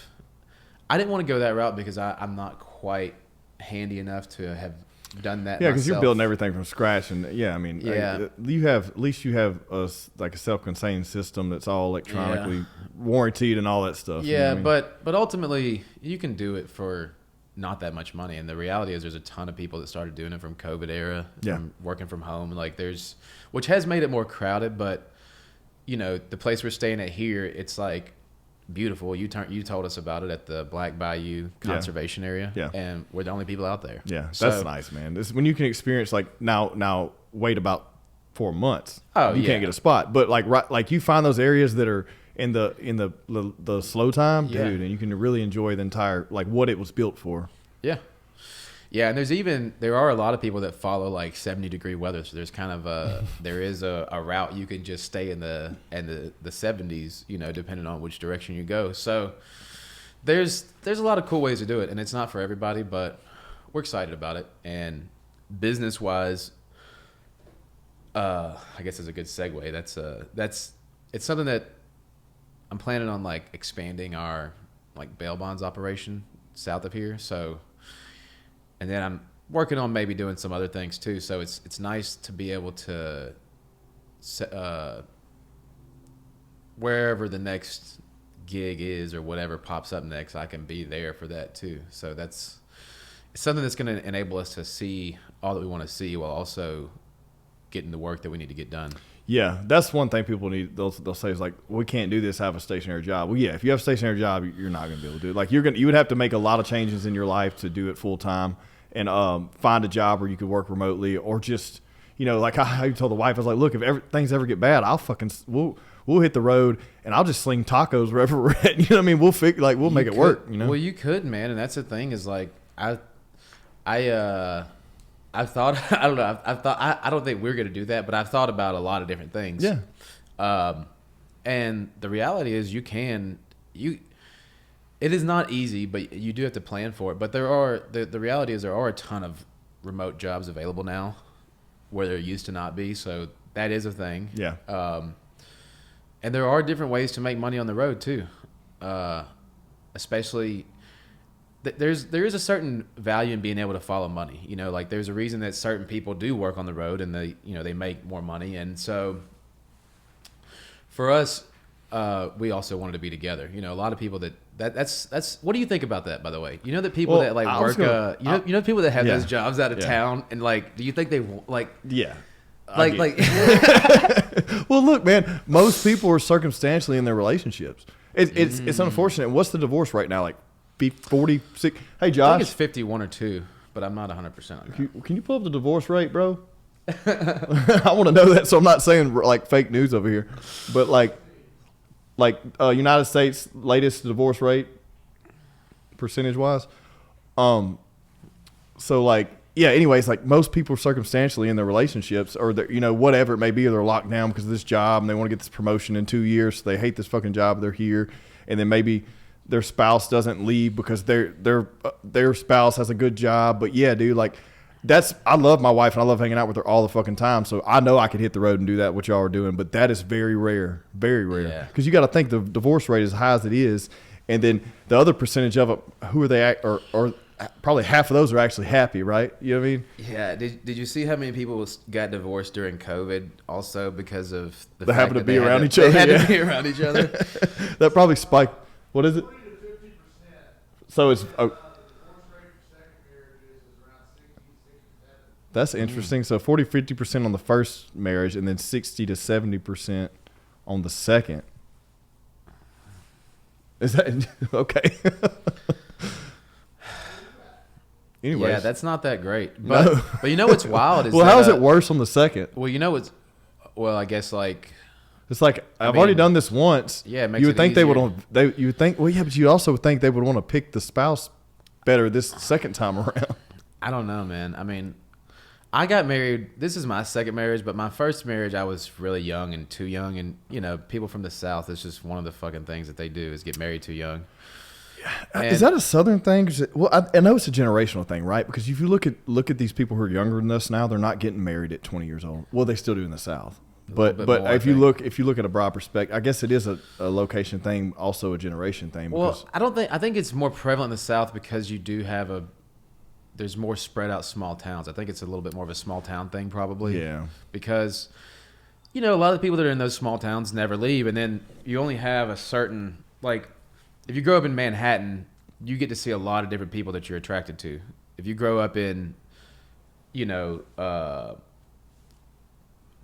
I didn't want to go that route because I'm not quite handy enough to have done that. Yeah, because you're myself. building everything from scratch, and Yeah. you have at least you have a self-contained system that's all electronically warranted and all that stuff. Yeah, but ultimately you can do it for not that much money, and the reality is there's a ton of people that started doing it from COVID era, from working from home, like which has made it more crowded, but the place we're staying at here, it's like beautiful. You told us about it at the Black Bayou Conservation Area, and we're the only people out there. Yeah, that's nice, man. This when you can experience like now wait about 4 months. You can't get a spot, but like you find those areas that are in the slow time, dude, and you can really enjoy the entire like what it was built for. Yeah, and there are a lot of people that follow like 70-degree weather. So there's kind of there is a route you can just stay in the 70s, depending on which direction you go. So there's a lot of cool ways to do it, and it's not for everybody, but we're excited about it. And business wise, I guess is a good segue. It's something that I'm planning on like expanding our like bail bonds operation south of here. So. And then I'm working on maybe doing some other things too. So it's nice to be able to, wherever the next gig is or whatever pops up next, I can be there for that too. So it's something that's going to enable us to see all that we want to see while also getting the work that we need to get done. Yeah, that's one thing people need. They'll say is like, we can't do this. Have a stationary job. Well, yeah, if you have a stationary job, you're not going to be able to do it. Like you would have to make a lot of changes in your life to do it full time, and find a job where you could work remotely, or just like I told the wife, I was like, look, if things ever get bad, we'll hit the road and I'll just sling tacos wherever we're at. You know what I mean? We'll make it work. Well, you could, man, and that's the thing is like I've thought, I don't think we're going to do that, but I've thought about a lot of different things. Yeah. And the reality is it is not easy, but you do have to plan for it. But the reality is there are a ton of remote jobs available now where there used to not be. So that is a thing. Yeah. And there are different ways to make money on the road too. especially there is a certain value in being able to follow money. You know, like there's a reason that certain people do work on the road and they make more money. And so for us, we also wanted to be together. You know, a lot of people that's what do you think about that, by the way? You know, that people that like work, you know people that have those jobs out of town, and like, do you think they like? Yeah. Like Well, look, man, most people are circumstantially in their relationships. It's unfortunate. What's the divorce rate now? Like 46? Hey, Josh. I think it's 51 or 2, but I'm not 100% on that. Can you pull up the divorce rate, bro? I want to know that, so I'm not saying like fake news over here. But like United States latest divorce rate, percentage-wise. So like, yeah, anyways, like most people are circumstantially in their relationships, or they're, whatever it may be, or they're locked down because of this job and they want to get this promotion in 2 years. So they hate this fucking job. They're here. And then maybe their spouse doesn't leave because their spouse has a good job. But yeah, dude, like I love my wife and I love hanging out with her all the fucking time. So I know I could hit the road and do that, what y'all are doing, but that is very rare, very rare. Yeah. Cause you got to think the divorce rate as high as it is. And then the other percentage of it, who are they, or probably half of those are actually happy, right? You know what I mean? Yeah. Did you see how many people got divorced during COVID also because of the they fact happened to that be around each other? They had to be around each other. That probably spiked. What is it? 40% to 50%. So it's that's interesting. So 40-50% on the first marriage, and then 60 to 70% on the second. Is that okay? Anyways. Yeah, that's not that great. But but you know what's wild is how is it worse on the second? Well, I guess like it's like I've already done this once. Yeah, it makes you would it think easier. you would think, well, yeah, but you also would think they would want to pick the spouse better this second time around. I don't know, man. I mean, I got married. This is my second marriage, but my first marriage, I was really young and too young. And, people from the South, it's just one of the fucking things that they do is get married too young. And is that a Southern thing? Well, I know it's a generational thing, right? Because if you look at these people who are younger than us now, they're not getting married at 20 years old. Well, they still do in the South. But if you look at a broad perspective, I guess it is a location thing, also a generation thing. Well, I think it's more prevalent in the South because you do have there's more spread out small towns. I think it's a little bit more of a small town thing probably. Yeah. Because, a lot of the people that are in those small towns never leave. And then you only have a certain, like, if you grow up in Manhattan, you get to see a lot of different people that you're attracted to. If you grow up in,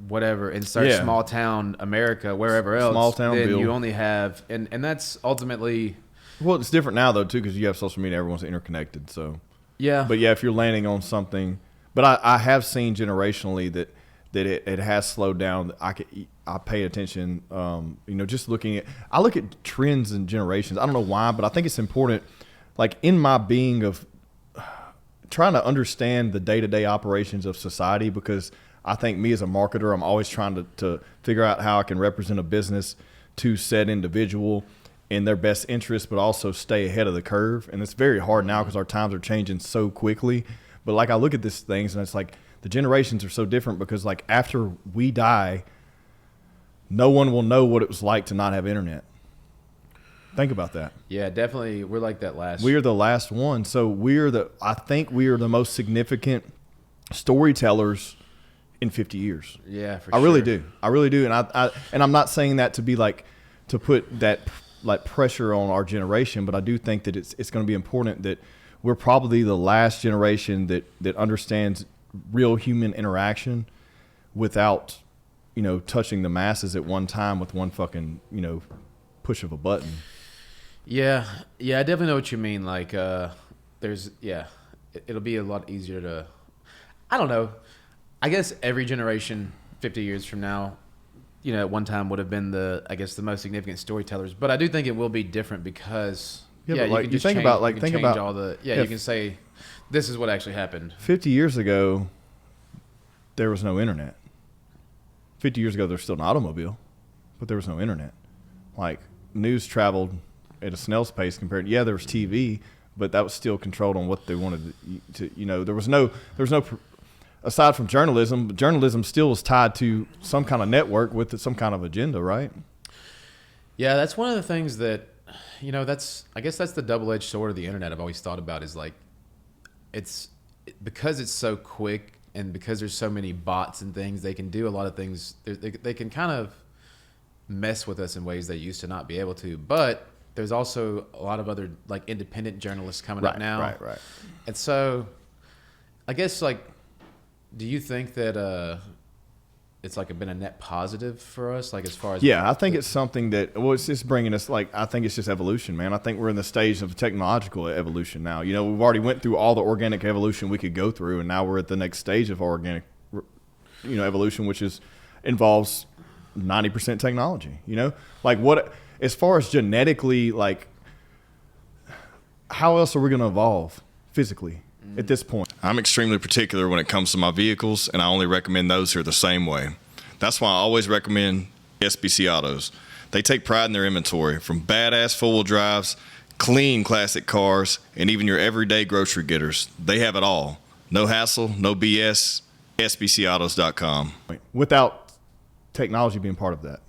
whatever, insert small town America, wherever else, small town then Bill. you only have, and that's ultimately. Well, it's different now though too, because you have social media, everyone's interconnected. So yeah, but yeah, if you're landing on something, but I have seen generationally that it has slowed down. I pay attention, just I look at trends in generations. I don't know why, but I think it's important, like in my being of trying to understand the day-to-day operations of society, because I think me as a marketer, I'm always trying to figure out how I can represent a business to said individual in their best interest, but also stay ahead of the curve. And it's very hard now because our times are changing so quickly. But like I look at these things and it's like the generations are so different, because like after we die, no one will know what it was like to not have internet. Think about that. Yeah, definitely. We're like that last. We are the last one. So I think we are the most significant storytellers in 50 years. Yeah, for I sure. really do. I really do. And I'm not saying that to be like, to put that like pressure on our generation, but I do think that it's going to be important that we're probably the last generation that understands real human interaction without, touching the masses at one time with one fucking, push of a button. Yeah. Yeah, I definitely know what you mean. Like, it'll be a lot easier to, I don't know. I guess every generation 50 years from now, at one time would have been the most significant storytellers. But I do think it will be different because, you can just change all the, you can say, this is what actually happened. 50 years ago, there was no internet. 50 years ago, there's still an automobile, but there was no internet. Like, news traveled at a snail's pace compared to, there was TV, but that was still controlled on what they wanted to, there was no, aside from journalism still was tied to some kind of network with some kind of agenda, right? Yeah, that's one of the things that I guess that's the double-edged sword of the internet. I've always thought about is like, because it's so quick and because there's so many bots and things, they can do a lot of things. They can kind of mess with us in ways they used to not be able to. But there's also a lot of other like independent journalists coming up now. Right. And so I guess like, do you think that it's like been a net positive for us, like as far as I think it's something that it's just bringing us like I think it's just evolution, man. I think we're in the stage of technological evolution now. We've already went through all the organic evolution we could go through, and now we're at the next stage of organic evolution, which involves 90% technology. Like what as far as genetically, like how else are we going to evolve physically at this point? I'm extremely particular when it comes to my vehicles, and I only recommend those who are the same way. That's why I always recommend SBC Autos. They take pride in their inventory, from badass four-wheel drives, clean classic cars, and even your everyday grocery getters. They have it all. No hassle, no BS. SBCautos.com. Without technology being part of that.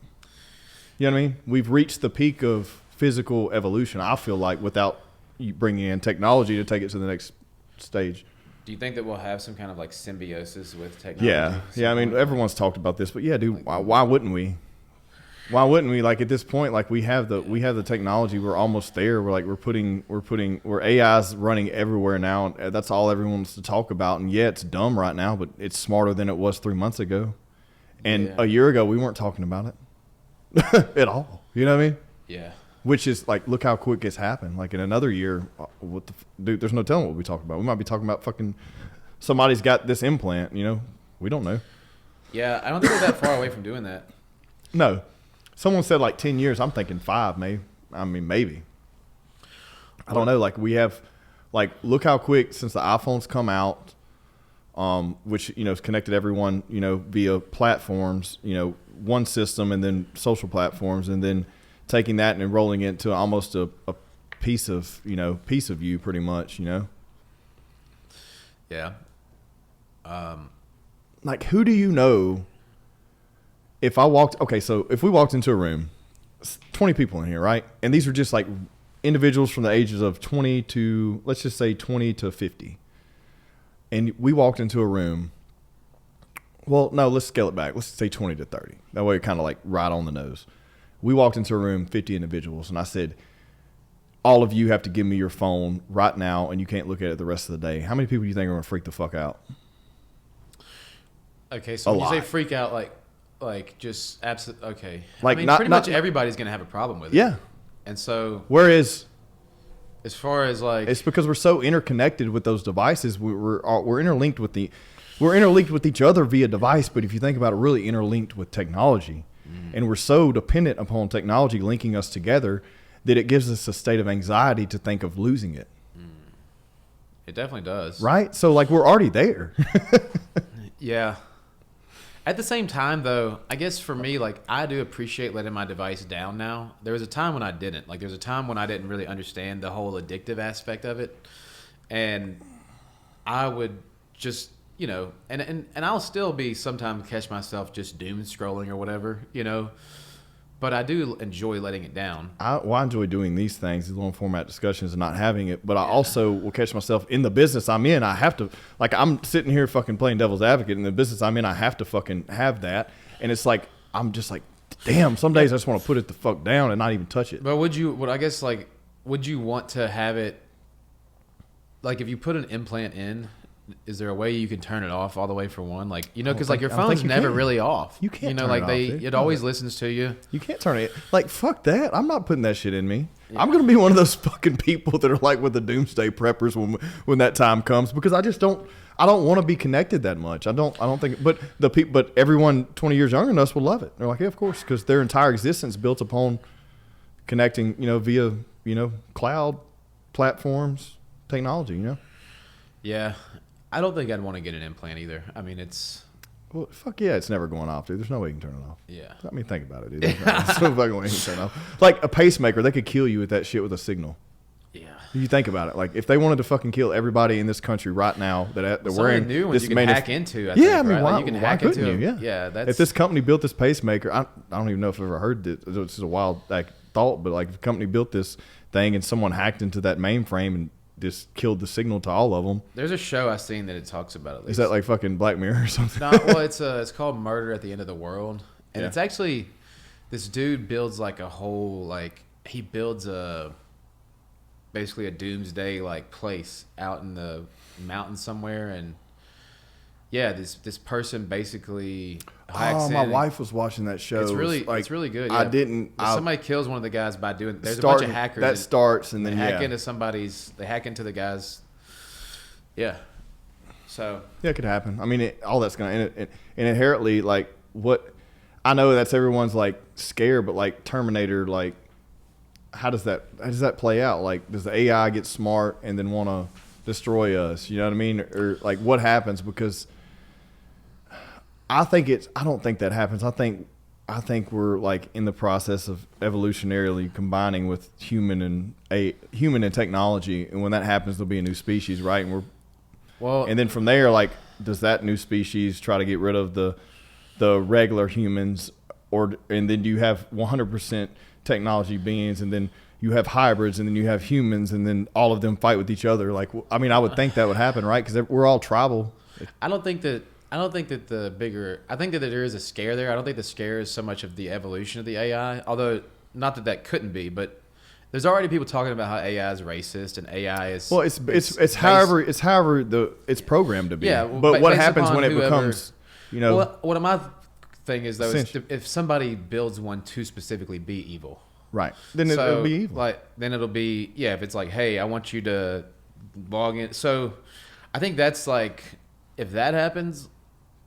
You know what I mean? We've reached the peak of physical evolution, I feel like, without bringing in technology to take it to the next stage. Do you think that we'll have some kind of like symbiosis with technology? Yeah. I mean, everyone's talked about this, but yeah, dude, why wouldn't we? Why wouldn't we? Like at this point, like we have the technology. We're almost there. We're AI's running everywhere now. And that's all everyone wants to talk about. And yeah, it's dumb right now, but it's smarter than it was 3 months ago. And a year ago, we weren't talking about it at all. You know what I mean? Yeah. Which is like, look how quick it's happened. Like in another year, dude, there's no telling what we talk about. We might be talking about fucking somebody's got this implant. We don't know. Yeah, I don't think we're that far away from doing that. No, someone said like 10 years. I'm thinking 5, maybe. I mean, maybe. I don't know. Like we have, like, look how quick since the iPhones come out, which has connected everyone, via platforms. One system and then social platforms, and then taking that and rolling it into almost a piece of you pretty much, Yeah. Like who do you know if we walked into a room, 20 people in here, right? And these are just like individuals from the ages of 20 to, let's just say 20 to 50. And we walked into a room. Well, no, let's scale it back. Let's say 20 to 30. That way, kind of like right on the nose. We walked into a room, 50 individuals, and I said, all of you have to give me your phone right now, and you can't look at it the rest of the day. How many people do you think are going to freak the fuck out? Okay, so when you say freak out, like just absolute. Okay, like I mean, pretty much everybody's going to have a problem with it. Yeah, and so whereas, as far as like, it's because we're so interconnected with those devices. We're interlinked with we're interlinked with each other via device. But if you think about it, really interlinked with technology. And we're so dependent upon technology linking us together that it gives us a state of anxiety to think of losing it. It definitely does. Right? So, like, we're already there. Yeah. At the same time, though, I guess for me, like, I do appreciate letting my device down now. There was a time when I didn't. Like, there was a time when I didn't really understand the whole addictive aspect of it. And I would just... and I'll still be sometimes catch myself just doom scrolling or whatever, but I do enjoy letting it down. I enjoy doing these things, these long format discussions and not having it, but I also will catch myself in the business I'm in. I have to, like, I'm sitting here fucking playing devil's advocate in the business I'm in. I have to fucking have that. And it's like, I'm just like, damn, some days I just want to put it the fuck down and not even touch it. But would you want to have it, like if you put an implant in, is there a way you can turn it off all the way for one? Like, because like your phone's never really off. You can't turn like it off, it always listens to you. You can't turn it. Like, fuck that. I'm not putting that shit in me. Yeah. I'm going to be one of those fucking people that are like with the doomsday preppers when that time comes, because I don't want to be connected that much. I don't think, but everyone 20 years younger than us will love it. They're like, yeah, of course, because their entire existence built upon connecting, via, cloud platforms, technology, Yeah. I don't think I'd want to get an implant either. I mean, well, fuck yeah, it's never going off, dude. There's no way you can turn it off. Yeah. I mean, think about it, dude. There's no fucking way you can turn it off. Like a pacemaker, they could kill you with that shit with a signal. Yeah. You think about it. Like if they wanted to fucking kill everybody in this country right now that they're wearing new ones this you can hack into. I think, right? Why, like you can hack couldn't into you? Yeah. If this company built this pacemaker, I don't even know if I've ever heard it. This is a wild thought, but like if a company built this thing and someone hacked into that mainframe and just killed the signal to all of them. There's a show I've seen that it talks about at least. Is that like fucking Black Mirror or something? No, well, it's called Murder at the End of the World, and it's actually this dude builds like a whole he builds basically a doomsday like place out in the mountains somewhere, and this person basically hacks in. My wife was watching that show. It's really good. Yeah. I didn't. Somebody kills one of the guys by doing. There's a bunch of hackers that starts, and then they hack into somebody's. They hack into the guys. Yeah. So it could happen. I mean, all that's gonna and inherently like what I know that's everyone's like scared, but like Terminator, like how does that play out? Like, does the AI get smart and then want to destroy us? You know what I mean? Or like what happens? Because I don't think that happens. I think we're like in the process of evolutionarily combining with human and technology, and when that happens, there'll be a new species, right? And then from there, like, does that new species try to get rid of the regular humans, and then do you have 100% technology beings, and then you have hybrids, and then you have humans, and then all of them fight with each other? Like, I mean, I would think that would happen, right? Because we're all tribal. I think that there is a scare there. I don't think the scare is so much of the evolution of the AI, although not that couldn't be, but there's already people talking about how AI is racist and AI is. Well, it's however it's programmed to be. Yeah, but what happens when it becomes, you know? Well, what my thing is though, is if somebody builds one to specifically be evil, right? Then it'll be evil. Then it'll be if it's like, hey, I want you to log in. So I think that's like, if that happens.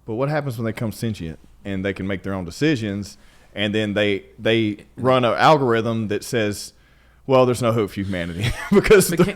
But what happens when they become sentient and they can make their own decisions, and then they run an algorithm that says, well, there's no hope for humanity because. Then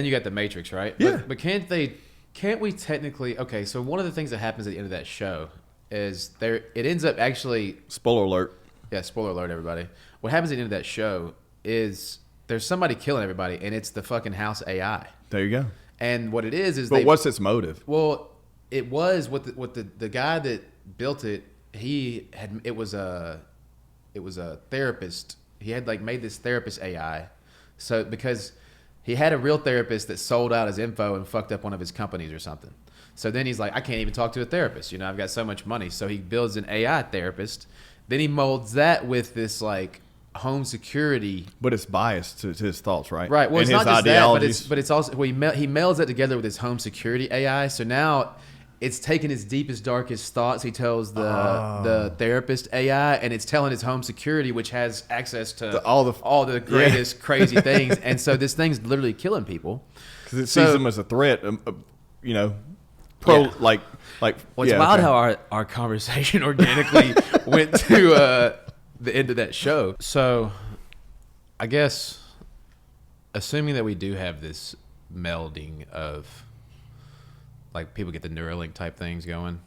you got the Matrix, right? Yeah. But can't we technically? Okay, so one of the things that happens at the end of that show is it ends up actually. Spoiler alert. Yeah, spoiler alert, everybody. What happens at the end of that show is there's somebody killing everybody, and it's the fucking house AI. There you go. And what it is. But what's its motive? Well, it was what the guy that built it. It was a therapist. He had made this therapist AI, so because he had a real therapist that sold out his info and fucked up one of his companies or something. So then he's like, I can't even talk to a therapist. I've got so much money. So he builds an AI therapist. Then he molds that with this home security. But it's biased to his thoughts, right? Right. Well, and it's his not just ideologies. that, but it's also he melds that together with his home security AI. So now it's taking his deepest, darkest thoughts. He tells the therapist AI, and it's telling his home security, which has access to all the greatest crazy things. And so this thing's literally killing people because it sees them as a threat. Well, it's wild how our conversation organically went to the end of that show. So I guess, assuming that we do have this melding of people get the Neuralink type things going.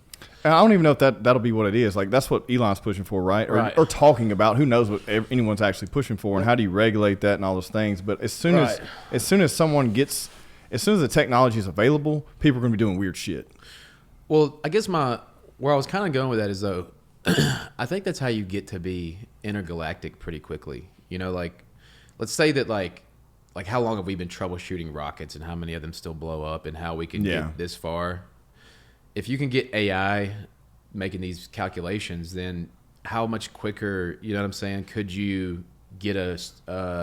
I don't even know if that'll be what it is. Like, that's what Elon's pushing for, right? Or talking about. Who knows what anyone's actually pushing for, and how do you regulate that and all those things? But as soon as the technology is available, people are going to be doing weird shit. Well, I guess where I was kind of going with that is, though, I think that's how you get to be intergalactic pretty quickly. Let's say that how long have we been troubleshooting rockets and how many of them still blow up and how we can get this far? If you can get AI making these calculations, then how much quicker, you know what I'm saying, could you get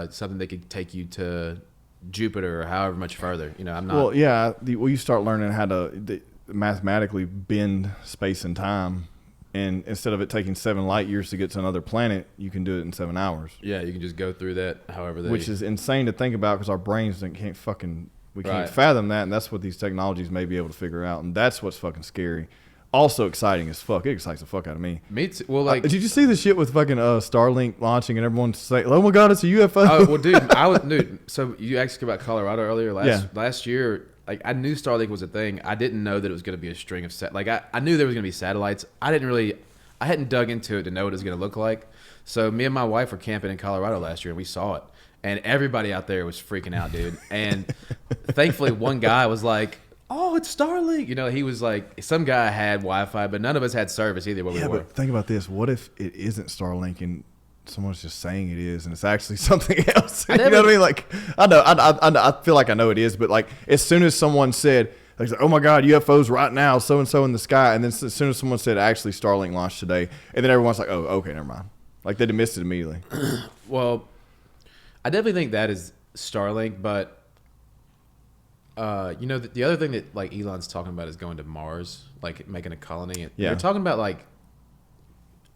something that could take you to Jupiter or however much further? I'm not. Well, yeah. You start learning how to mathematically bend space and time. And instead of it taking 7 light years to get to another planet, you can do it in 7 hours. Yeah, you can just go through that however which is insane to think about because our brains can't fathom that, and that's what these technologies may be able to figure out, and that's what's fucking scary. Also exciting as fuck. It excites the fuck out of me. Me too. Well, did you see the shit with fucking Starlink launching and everyone saying, "Oh my god, it's a UFO"? Oh well, dude. So you asked about Colorado earlier. Last year. I knew Starlink was a thing. I didn't know that it was going to be a string of I knew there was going to be satellites. I hadn't dug into it to know what it was going to look like. So me and my wife were camping in Colorado last year, and we saw it. And everybody out there was freaking out, dude. And thankfully, one guy was like, "Oh, it's Starlink." He was like, some guy had Wi-Fi, but none of us had service either where we were. But think about this. What if it isn't Starlink and someone's just saying it is, and it's actually something else. You know what I mean? Like, I feel like I know it is, but like as soon as someone said, like, oh my God, UFOs right now, so and so in the sky, and then as soon as someone said actually Starlink launched today, and then everyone's like, oh, okay, never mind. Like they missed it immediately. Well, I definitely think that is Starlink, but you know, the other thing that like Elon's talking about is going to Mars, like making a colony. Yeah. They're talking about like,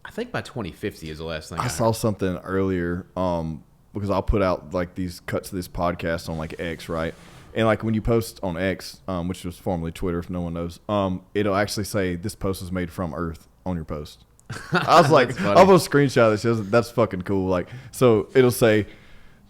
I think by 2050 is the last thing. I saw something earlier, because I'll put out like these cuts of this podcast on like X, right? And like when you post on X, which was formerly Twitter, if no one knows, it'll actually say this post was made from Earth on your post. I was like, I'll post a screenshot that says that's fucking cool. Like, so it'll say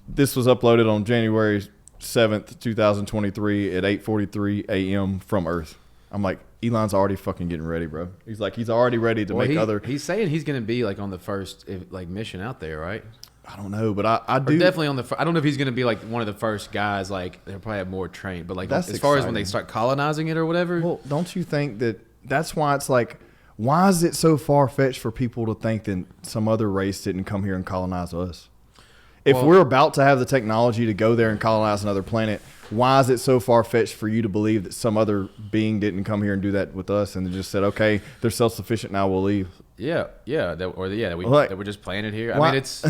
this was uploaded on January 7th, 2023 at 8:43 a.m. from Earth. I'm like, Elon's already fucking getting ready, bro. He's like, he's already ready to make other. He's saying he's going to be like on the first like mission out there, right? I don't know, but I do. Or definitely on the. I don't know if he's going to be like one of the first guys. Like they'll probably have more trained, but like That's as far as exciting. when they start colonizing it or whatever. Well, don't you think that's why it's like, why is it so far fetched for people to think that some other race didn't come here and colonize us? If we're about to have the technology to go there and colonize another planet, why is it so far-fetched for you to believe that some other being didn't come here and do that with us and they just said, okay, they're self-sufficient now, we'll leave? Yeah. That we're just playing it here. I mean, it's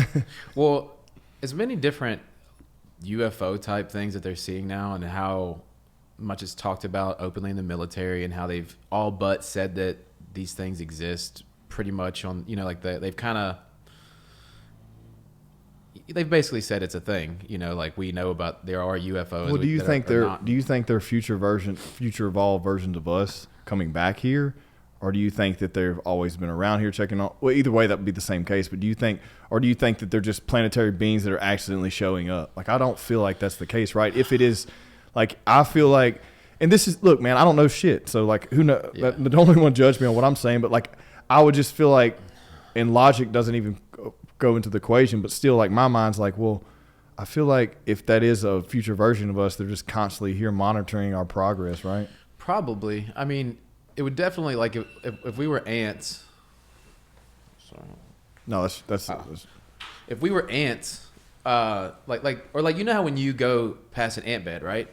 well, as many different UFO type things that they're seeing now, and how much is talked about openly in the military, and how they've all but said that these things exist pretty much on, you know, like they've basically said it's a thing, you know, like we know about there are UFOs. Well, do you think they're future evolved versions of us coming back here, or do you think that they've always been around here checking on? Well, either way, that would be the same case. But do you think that they're just planetary beings that are accidentally showing up? Like, I don't feel like that's the case, right? If it is, like, I feel like, and this is, look, man, I don't know shit, so like, who knows? Yeah. Don't anyone judge me on what I'm saying, but like, I would just feel like, and logic doesn't even go into the equation, but still, like, my mind's like, well, I feel like if that is a future version of us, they're just constantly here monitoring our progress, right? Probably. I mean, it would definitely, like, if we were ants. Sorry. No, that's If we were ants, like you know how when you go past an ant bed, right?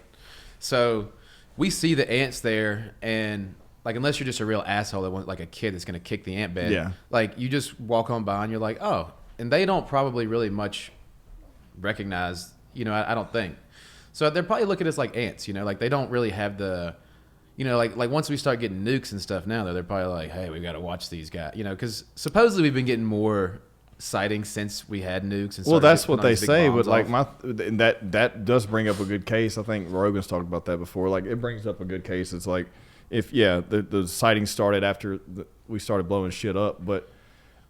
So we see the ants there, and like, unless you're just a real asshole that wants, like, a kid that's going to kick the ant bed. Yeah. Like, you just walk on by and you're like, oh. And they don't probably really much recognize, you know, I don't think. So they're probably looking at us like ants, you know, like they don't really have the, you know, like once we start getting nukes and stuff now, they're probably like, hey, we got to watch these guys, you know, because supposedly we've been getting more sightings since we had nukes. And well, that's what they say, but like off. that does bring up a good case. I think Rogan's talked about that before. Like, it brings up a good case. It's like, if the sightings started after we started blowing shit up, but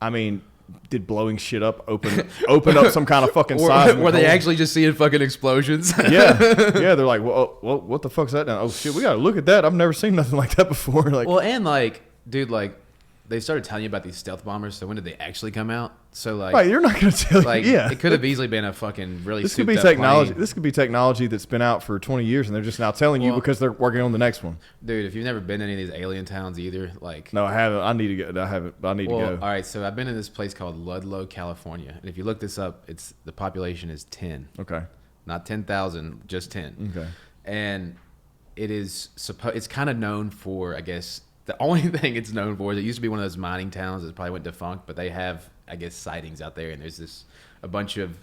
I mean, did blowing shit up open up some kind of fucking seismic? Were they actually just seeing fucking explosions? yeah, they're like, well, what the fuck's that now? Oh shit, we gotta look at that. I've never seen nothing like that before. Like, well, and like, dude, like, they started telling you about these stealth bombers. So when did they actually come out? So like, right, you're not gonna tell. Like, yeah, it could have easily been a fucking really. This could be technology. This could be technology that's been out for 20 years, and they're just now telling you because they're working on the next one. Dude, if you've never been to any of these alien towns either, like, no, I haven't. I need to go. I haven't. I need to go. All right, so I've been in this place called Ludlow, California, and if you look this up, it's the population is 10. Okay. Not 10,000, just 10. Okay. And it is it's kind of known for, I guess, the only thing it's known for is it used to be one of those mining towns that probably went defunct, but they have, I guess, sightings out there, and there's a bunch of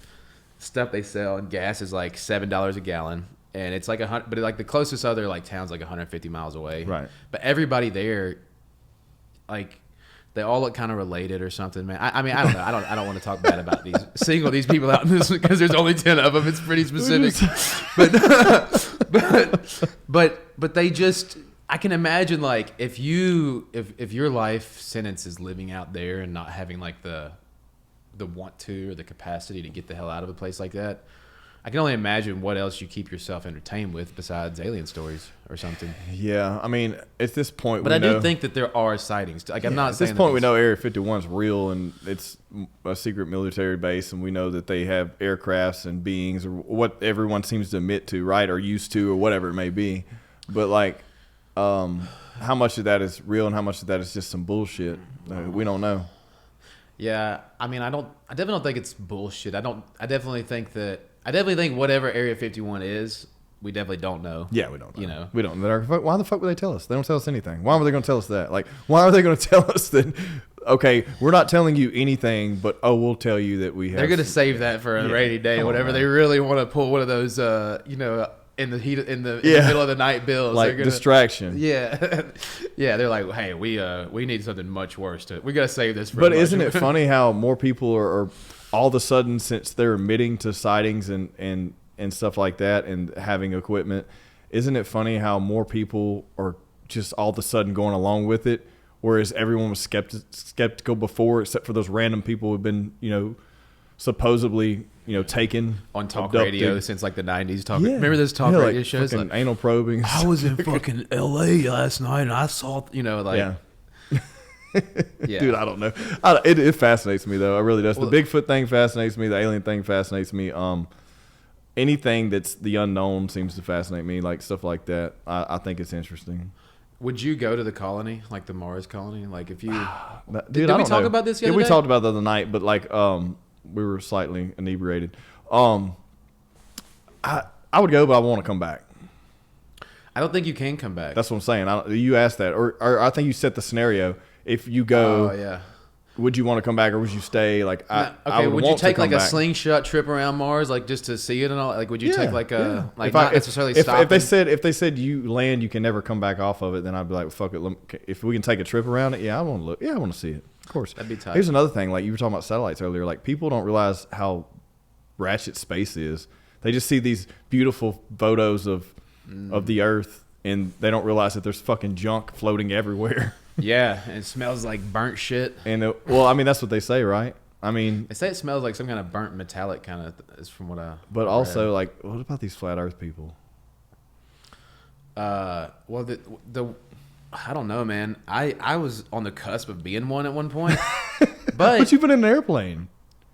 stuff they sell, and gas is like $7 a gallon, and it's like but like the closest other like town's like 150 miles away. Right. But everybody there, like, they all look kind of related or something, man. I mean, I don't know. I don't want to talk bad about single these people out in this because there's only 10 of them. It's pretty specific, but they just. I can imagine, like, if your life sentence is living out there and not having like the want to or the capacity to get the hell out of a place like that, I can only imagine what else you keep yourself entertained with besides alien stories or something. Yeah, I mean, at this point, but I do think that there are sightings. Like, I'm not saying at this point we know Area 51 is real and it's a secret military base, and we know that they have aircrafts and beings, or what everyone seems to admit to, right, or used to, or whatever it may be. But like, how much of that is real and how much of that is just some bullshit? We don't know. Yeah, I mean, I definitely don't think it's bullshit. I definitely think whatever Area 51 is, we definitely don't know. Yeah, we don't know. You know. We don't. Why the fuck would they tell us? They don't tell us anything. Why were they going to tell us that? Like, why are they going to tell us that, okay, we're not telling you anything, but, we'll tell you that we have. They're going to save that for a rainy day or whatever. They really want to pull one of those, in the heat, in the middle of the night bills. Like distraction. Yeah. Yeah, they're like, hey, we need something much worse. We got to save this for But isn't it funny how more people are all of a sudden, since they're admitting to sightings and stuff like that and having equipment, isn't it funny how more people are just all of a sudden going along with it, whereas everyone was skeptical before, except for those random people who've been, supposedly, taken on talk abducted. radio since like the 90s. Yeah. Remember those talk radio like shows? Like anal probing. I was in fucking L.A. last night and I saw, Yeah. Yeah. Dude, I don't know. It fascinates me though. It really does. The Bigfoot thing fascinates me. The alien thing fascinates me. Anything that's the unknown seems to fascinate me. Like stuff like that. I think it's interesting. Would you go to the colony, like the Mars colony? Like if you, Dude, did we talk about this the other we day? talked about it the other night, but like we were slightly inebriated. I would go, but I want to come back. I don't think you can come back. That's what I'm saying. You asked that, or I think you set the scenario. If you go, yeah. Would you want to come back, or would you stay? Like, I would you want take to come like a back. slingshot trip around Mars, like just to see it and all? Like, would you take like a like if not necessarily stop? If they said you land, you can never come back off of it, then I'd be like, fuck it. If we can take a trip around it, I want to look. Yeah, I want to see it. Of course, that'd be tight. Here's another thing. Like you were talking about satellites earlier. Like people don't realize how ratchet space is. They just see these beautiful photos of the Earth, and they don't realize that there's fucking junk floating everywhere. Yeah, and it smells like burnt shit. And I mean, that's what they say, right? I mean, they say it smells like some kind of burnt metallic kind of. Is from what I. But read. Also, like, what about these flat Earth people? Well, I don't know, man. I was on the cusp of being one at one point, but you've been in an airplane.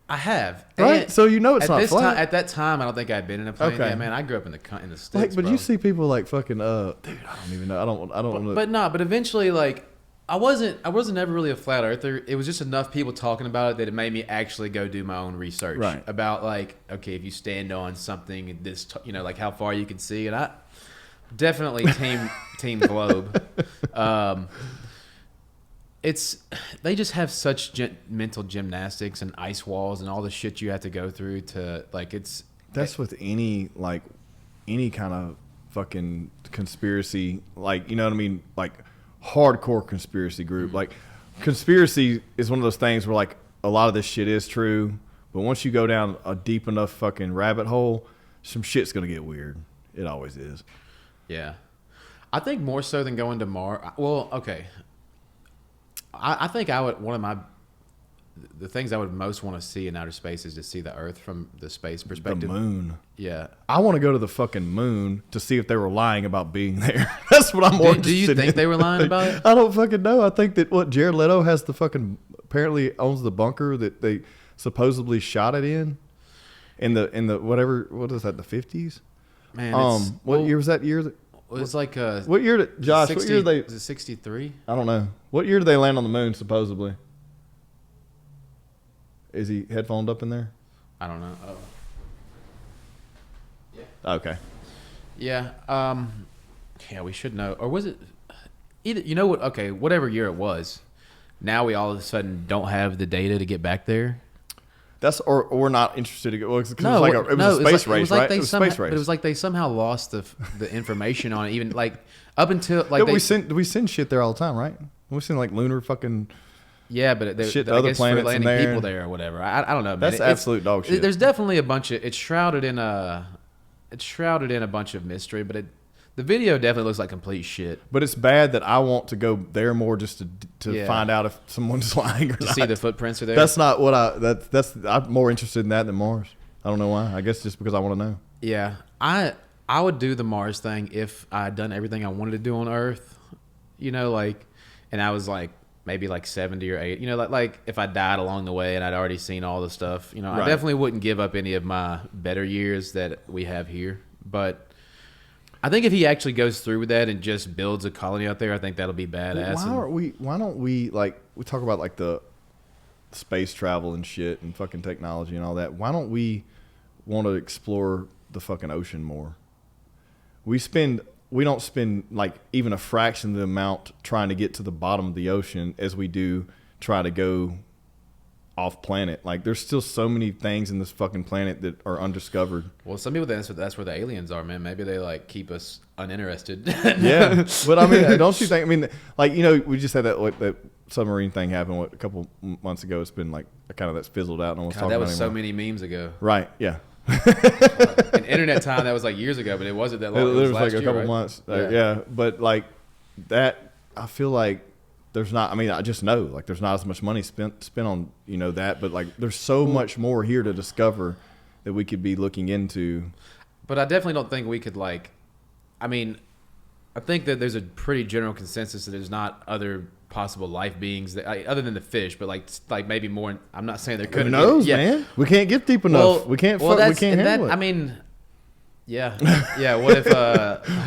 I have, right? And so it's not flat. At that time, I don't think I'd been in a plane. Okay. Yeah, man, I grew up in the sticks. Like, but bro. You see people like fucking, dude, I don't even know. I don't. But eventually, like, I wasn't ever really a flat earther. It was just enough people talking about it that it made me actually go do my own research about like, okay, if you stand on something, this, like how far you can see, and I definitely team globe. They just have such mental gymnastics and ice walls and all the shit you have to go through to like That's with any kind of fucking conspiracy, like, you know what I mean, like hardcore conspiracy group. Like conspiracy is one of those things where like a lot of this shit is true, but once you go down a deep enough fucking rabbit hole, some shit's gonna get weird. It always is. Yeah, I think more so than going to Mars. Well, okay. I think the things I would most want to see in outer space is to see the Earth from the space perspective. The moon. Yeah. I want to go to the fucking moon to see if they were lying about being there. That's what I'm more interested in. Do you think they were lying about it? I don't fucking know. I think that Jared Leto has apparently owns the bunker that they supposedly shot it in the whatever, what is that, the 50s? Man, what year was that year? It was like what year did Josh? 60, what year did they? Was it 63? I don't know. What year did they land on the moon? Supposedly. Is he headphoned up in there? I don't know. Oh. Yeah. Okay. Yeah. Yeah, we should know. Or was it either? You know what? Okay, whatever year it was. Now we all of a sudden don't have the data to get back there. That's or we're not interested to go. Well, no, it was a space race, right? It was a space race. But it was like they somehow lost the information on it, even like up until like we send shit there all the time, right? We send like lunar fucking but shit to I other guess planets for landing and there. people there or whatever. I don't know. Man. That's absolute dog shit. There's definitely a bunch of it's shrouded in a bunch of mystery, but the video definitely looks like complete shit. But it's bad that I want to go there more just to find out if someone's lying or not. To see the footprints are there. That's not what I'm more interested in that than Mars. I don't know why. I guess just because I want to know. Yeah, I would do the Mars thing if I had done everything I wanted to do on Earth. And I was like maybe like 70 or 80. Like if I died along the way and I'd already seen all the stuff. Right. I definitely wouldn't give up any of my better years that we have here, but. I think if he actually goes through with that and just builds a colony out there, I think that'll be badass. Why don't we like we talk about like the space travel and shit and fucking technology and all that. Why don't we want to explore the fucking ocean more? We don't spend like even a fraction of the amount trying to get to the bottom of the ocean as we do try to go off planet. Like there's still so many things in this fucking planet that are undiscovered. Well, some people think that's where the aliens are, man. Maybe they like keep us uninterested. Yeah, but I mean, don't you think? I mean, like we just had that submarine thing happen a couple months ago. It's been like kind of that's fizzled out. No one's talking that about was anymore. so many memes ago. Right? Yeah. In internet time, that was like years ago, but it wasn't that long. It was last like a year, couple right? months. Yeah, but like that, I feel like there's not. I mean, I just know like there's not as much money spent on that, but like there's so much more here to discover that we could be looking into. But I definitely don't think we could like. I mean, I think that there's a pretty general consensus that there's not other possible life beings that other than the fish, but like maybe more. I'm not saying there couldn't. Who knows, be, yeah. man? We can't get deep enough. We can't. We can't handle it. I mean, yeah. What if?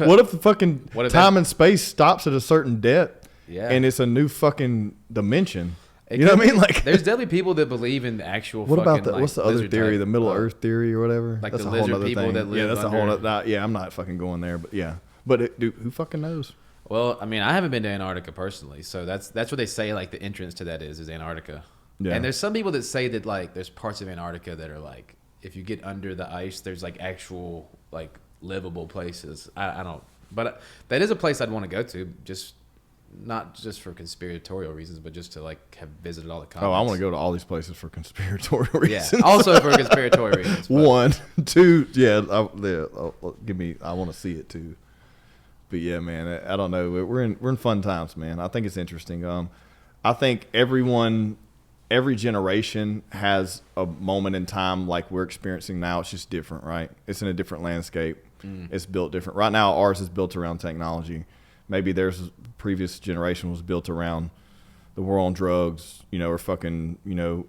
What if the fucking time and space stops at a certain depth? Yeah. And it's a new fucking dimension. You know what I mean? Like, there's definitely people that believe in the actual. What fucking, about the like, what's the other lizard theory? type, The Middle Earth theory or whatever. Like that's the a whole lizard other people thing. that live. Yeah, that's under, a whole other. Yeah, I'm not fucking going there, but yeah. But dude, who fucking knows? Well, I mean, I haven't been to Antarctica personally, so that's what they say. Like the entrance to that is Antarctica. Yeah. And there's some people that say that like there's parts of Antarctica that are like if you get under the ice, there's like actual like livable places. I don't, but that is a place I'd want to go to, just not just for conspiratorial reasons, but just to like have visited all the continents. Oh, I want to go to all these places for conspiratorial reasons. Yeah, also for conspiratorial reasons. One, two, yeah. Give me. I want to see it too. But yeah, man, I don't know. We're in fun times, man. I think it's interesting. I think every generation has a moment in time like we're experiencing now. It's just different, right? It's in a different landscape. It's built different. Right now, ours is built around technology. Maybe theirs previous generation was built around the war on drugs, or fucking,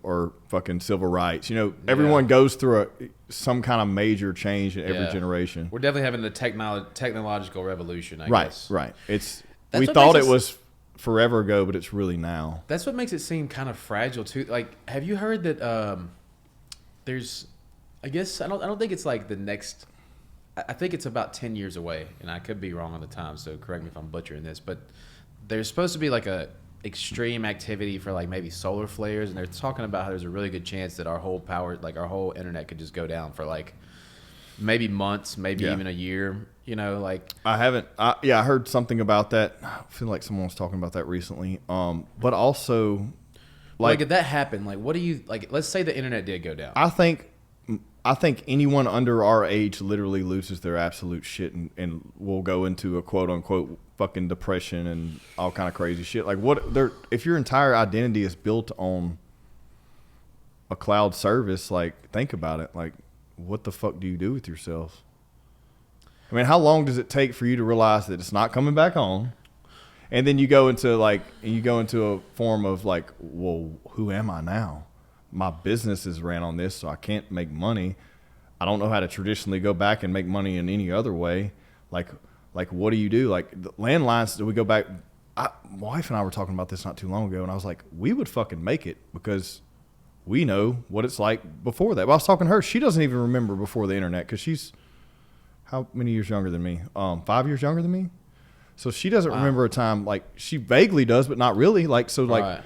or fucking civil rights. Everyone goes through some kind of major change in every generation. We're definitely having the technological revolution, I guess. Right. We thought it was forever ago, but it's really now. That's what makes it seem kind of fragile too. Like, have you heard that there's, I guess I don't think it's like the next. I think it's about 10 years away, and I could be wrong on the time, so correct me if I'm butchering this. But there's supposed to be like a extreme activity for like maybe solar flares, and they're talking about how there's a really good chance that our whole our internet could just go down for like maybe months, maybe even a year. Like I heard something about that. I feel like someone was talking about that recently. But also, like if that happened, like what do you like? Let's say the internet did go down. I think anyone under our age literally loses their absolute shit and will go into a quote unquote fucking depression and all kind of crazy shit. Like if your entire identity is built on a cloud service, like think about it. Like what the fuck do you do with yourself? I mean, how long does it take for you to realize that it's not coming back on? And then you go into a form of like, well, who am I now? My business is ran on this, so I can't make money. I don't know how to traditionally go back and make money in any other way. Like what do you do? Like the landlines, do we go back? My wife and I were talking about this not too long ago, and I was like, we would fucking make it because we know what it's like before that. But I was talking to her. She doesn't even remember before the internet because she's how many years younger than me? 5 years younger than me. So she doesn't remember a time, like she vaguely does, but not really. Like, so like, right.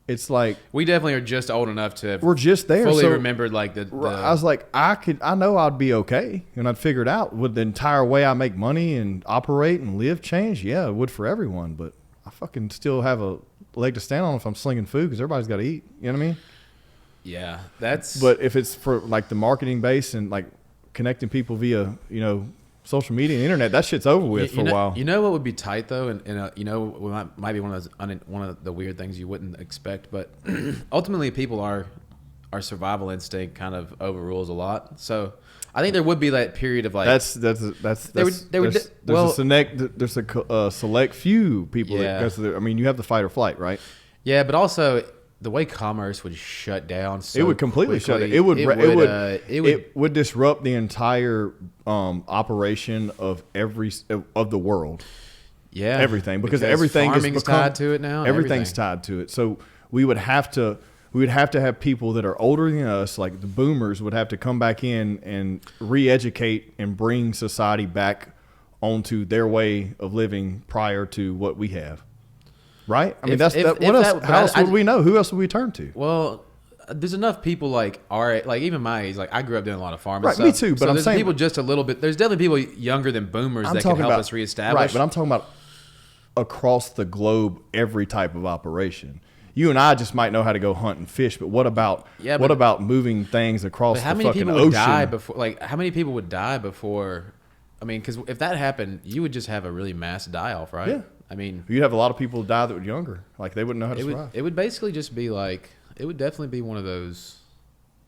It's like we definitely are just old enough to we're just there fully remembered like the I was like I know I'd be okay and I'd figure it out. Would the entire way I make money and operate and live change? Yeah, it would for everyone, but I fucking still have a leg to stand on if I'm slinging food because everybody's got to eat. You know what I mean? Yeah, that's. But if it's for like the marketing base and like connecting people via social media and internet, that shit's over with for a while. You know what would be tight though, and might be one of the weird things you wouldn't expect, but ultimately people our survival instinct kind of overrules a lot. So I think there would be that period of like there's a select few people because you have the fight or flight, right? Yeah, but also the way commerce would shut down, it would completely shut it. It would disrupt the entire operation of the world. Yeah, everything because everything is tied to it now. Everything's tied to it. So we would have to we would have to have people that are older than us, like the boomers, would have to come back in and re-educate and bring society back onto their way of living prior to what we have. Right? I mean, how else would we know? Who else would we turn to? Well, there's enough people like even my age. Like I grew up doing a lot of farming stuff. Me too. But so I'm there's saying people just a little bit. There's definitely people younger than boomers that can help us reestablish. Right, but I'm talking about across the globe, every type of operation. You and I just might know how to go hunt and fish, but what about moving things across the fucking ocean? How many people would die before? Like, how many people would die before? I mean, because if that happened, you would just have a really mass die-off, right? Yeah. I mean, you'd have a lot of people die that were younger. Like, they wouldn't know how to survive. It would basically just be like, it would definitely be one of those.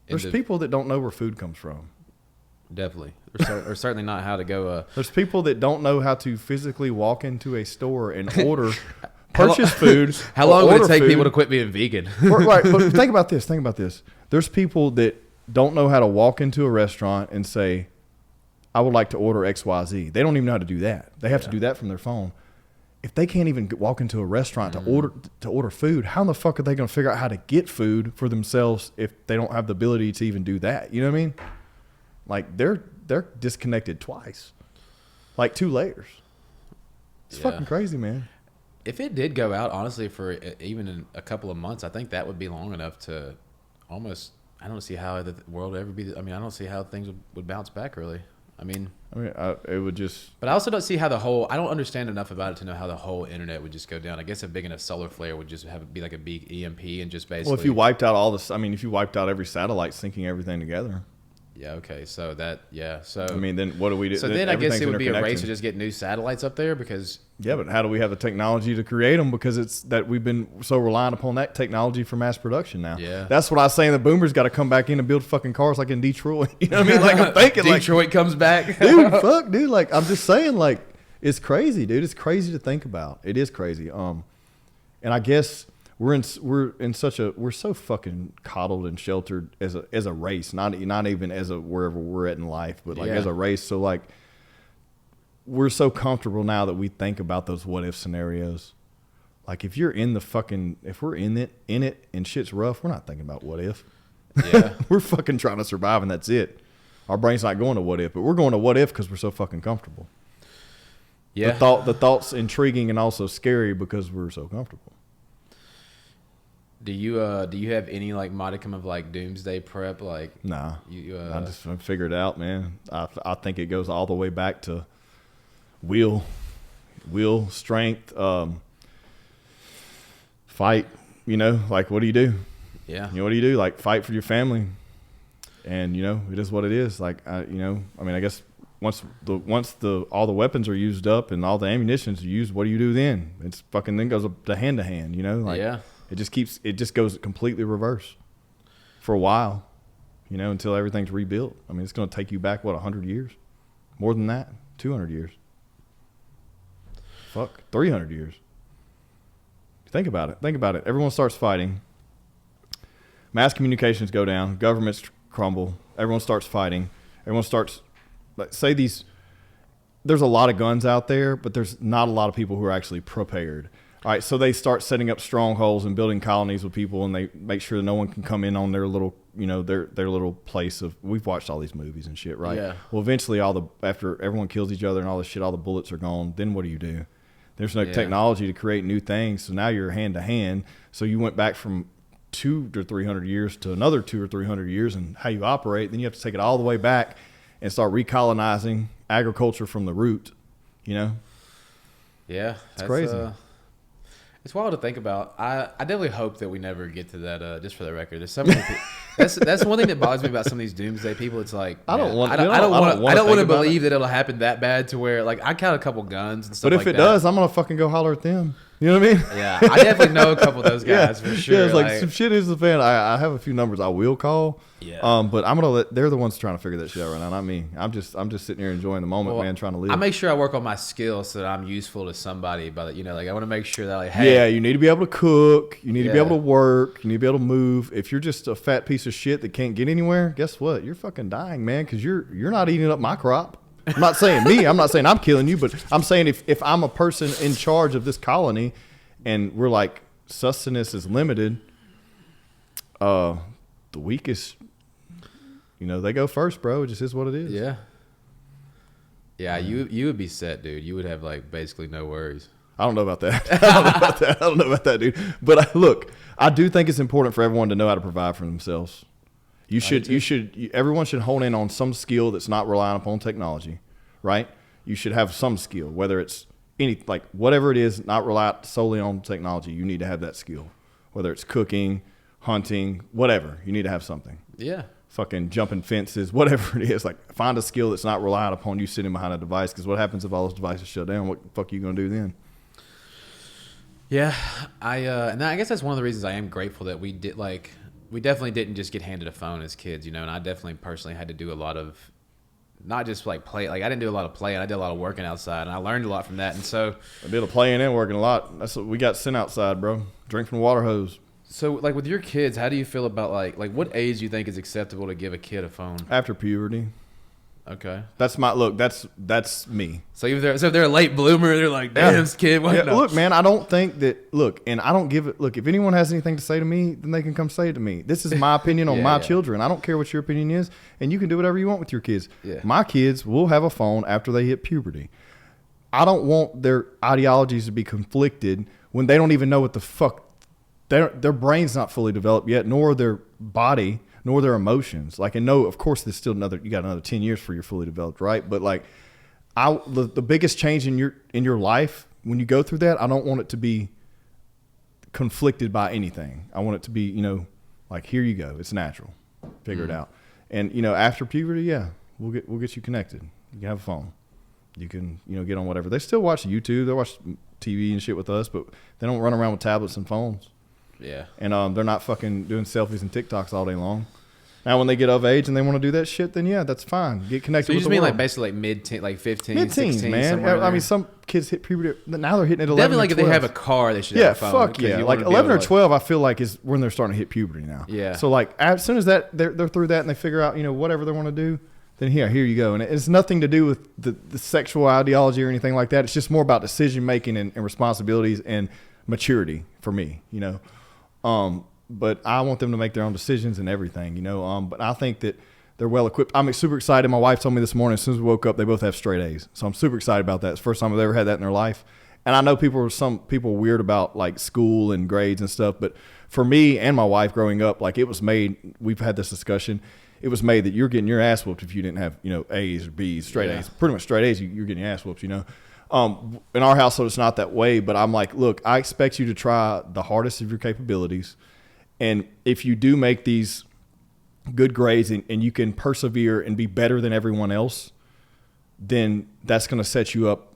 There's people that don't know where food comes from. Definitely. Or certainly not how to go. There's people that don't know how to physically walk into a store and purchase food. How long would it take people to quit being vegan? Right, but think about this. There's people that don't know how to walk into a restaurant and say, I would like to order XYZ. They don't even know how to do that. They have to do that from their phone. If they can't even walk into a restaurant to order food, how in the fuck are they going to figure out how to get food for themselves if they don't have the ability to even do that? You know what I mean? Like, they're disconnected twice. Like 2 layers. It's fucking crazy, man. If it did go out, honestly, for even in a couple of months, I think that would be long enough to almost, I don't see how the world would ever be. I mean, I don't see how things would bounce back, really. I mean, it would just. But I also don't see how I don't understand enough about it to know how the whole internet would just go down. I guess a big enough solar flare would just be like a big EMP and just basically. Well, if you wiped out if you wiped out every satellite syncing everything together. Yeah. Okay. So So. I mean, then what do we do? So then I guess it would be a race to just get new satellites up there because. Yeah, but how do we have the technology to create them? Because it's that we've been so reliant upon that technology for mass production now. Yeah. That's what I was saying. The boomers got to come back in and build fucking cars like in Detroit. You know what I mean? Like, I'm thinking Detroit comes back. Dude, like, I'm just saying, like, it's crazy, dude. It's crazy to think about. It is crazy. And I guess we're so fucking coddled and sheltered as a race, not even as a wherever we're at in life, but like as a race. So like, we're so comfortable now that we think about those what if scenarios. Like, if you're if we're in it and shit's rough, we're not thinking about what if. Yeah. We're fucking trying to survive and that's it. Our brain's not going to what if, but we're going to what if because we're so fucking comfortable. Yeah. The thought's intriguing and also scary because we're so comfortable. Do you have any like modicum of like doomsday prep? Like, nah, I just figured it out, man. I think it goes all the way back to will, strength, fight. You know, like, what do you do? Yeah. You know, what do you do? Like, fight for your family, and you know, it is what it is. Like, I mean, I guess once all the weapons are used up and all the ammunition's used, what do you do then? It's fucking then goes up to hand. You know, like. Yeah. It just goes completely reverse for a while, you know, until everything's rebuilt. I mean, it's going to take you back, 100 years? More than that? 200 years? Fuck, 300 years. Think about it. Everyone starts fighting. Mass communications go down. Governments crumble. Everyone starts fighting. Everyone starts, there's a lot of guns out there, but there's not a lot of people who are actually prepared. All right, so they start setting up strongholds and building colonies with people, and they make sure that no one can come in on their little, you know, their little place of. We've watched all these movies and shit, right? Yeah. Well, eventually, after everyone kills each other and all this shit, all the bullets are gone. Then what do? There's no technology to create new things, so now you're hand to hand. So you went back from 200 to 300 years to another 200 or 300 years, and how you operate. Then you have to take it all the way back and start recolonizing agriculture from the root. You know. Yeah, it's crazy. It's wild to think about. I definitely hope that we never get to that. Just for the record, there's so many people. That's one thing that bothers me about some of these doomsday people. It's like, I don't want to believe that it'll happen that bad to where, like, I count a couple guns and stuff. But if it does, I'm gonna fucking go holler at them. You know what I mean? Yeah, I definitely know a couple of those guys for sure. Yeah, it's like some shit is the fan. I have a few numbers I will call. Yeah. But I'm gonna they're the ones trying to figure that shit out right now, not me. I'm just sitting here enjoying the moment, man, trying to live. I make sure I work on my skills so that I'm useful to somebody. But you know, like, I want to make sure that, like, hey, yeah, you need to be able to cook. You need to be able to work. You need to be able to move. If you're just a fat piece of shit that can't get anywhere, guess what? You're fucking dying, man, because you're not eating up my crop. I'm not saying me. I'm not saying I'm killing you, but I'm saying if I'm a person in charge of this colony, and we're like, sustenance is limited, The weakest, they go first, bro. It just is what it is. Yeah. Yeah, you would be set, dude. You would have like basically no worries. I don't know about that. I don't know about that, dude. But look, I do think it's important for everyone to know how to provide for themselves. Everyone should hone in on some skill that's not relying upon technology, right? You should have some skill, whether it's whatever it is, not rely solely on technology. You need to have that skill, whether it's cooking, hunting, whatever. You need to have something. Yeah. Fucking jumping fences, whatever it is. Like, find a skill that's not reliant upon you sitting behind a device. Because what happens if all those devices shut down? What the fuck are you gonna do then? Yeah, and I guess that's one of the reasons I am grateful that we definitely didn't just get handed a phone as kids, and I definitely personally had to do a lot of, not just like play, like I didn't do a lot of playing, I did a lot of working outside, and I learned a lot from that, and so. I did a playing and working a lot. That's what we got sent outside, bro. Drink from the water hose. So, like, with your kids, how do you feel about, like what age do you think is acceptable to give a kid a phone? After puberty. Okay. That's me. So if they're a late bloomer, they're like, damn, this kid. Why not? Look, man, I don't think that. And I don't give it. Look, if anyone has anything to say to me, then they can come say it to me. This is my opinion on my children. I don't care what your opinion is, and you can do whatever you want with your kids. Yeah. My kids will have a phone after they hit puberty. I don't want their ideologies to be conflicted when they don't even know what the fuck. Their brain's not fully developed yet, nor their body, nor their emotions. Like, and no, of course, there's still you got another 10 years for you're fully developed, right? But like, the biggest change in your life, when you go through that, I don't want it to be conflicted by anything. I want it to be, like, here you go. It's natural. Figure it out. And, after puberty, yeah, we'll get you connected. You can have a phone. You can, get on whatever. They still watch YouTube. They watch TV and shit with us, but they don't run around with tablets and phones. Yeah. And they're not fucking doing selfies and TikToks all day long. Now, when they get of age and they want to do that shit, then yeah, that's fine. Get connected. So you with just the mean world. like basically like mid-teen, like 15, mid-teens, 16, man. I mean, some kids hit puberty. Now they're hitting at 11. Definitely, like or 12. if they have a car, they should have a phone. Yeah, fuck yeah. Like 11 or 12, I feel like is when they're starting to hit puberty now. Yeah. So like as soon as they're through that and they figure out whatever they want to do, then here you go. And it's nothing to do with the sexual ideology or anything like that. It's just more about decision making and responsibilities and maturity for me. But I want them to make their own decisions and everything, But I think that they're well equipped. I'm super excited. My wife told me this morning, as soon as we woke up, they both have straight A's. So I'm super excited about that. It's the first time I've ever had that in their life. And I know some people are weird about like school and grades and stuff. But for me and my wife growing up, like it was made, we've had this discussion. It was made that you're getting your ass whooped if you didn't have, A's or B's, straight A's, pretty much straight A's. You're getting your ass whooped, In our household, it's not that way. But I'm like, look, I expect you to try the hardest of your capabilities. And if you do make these good grades and you can persevere and be better than everyone else, then that's going to set you up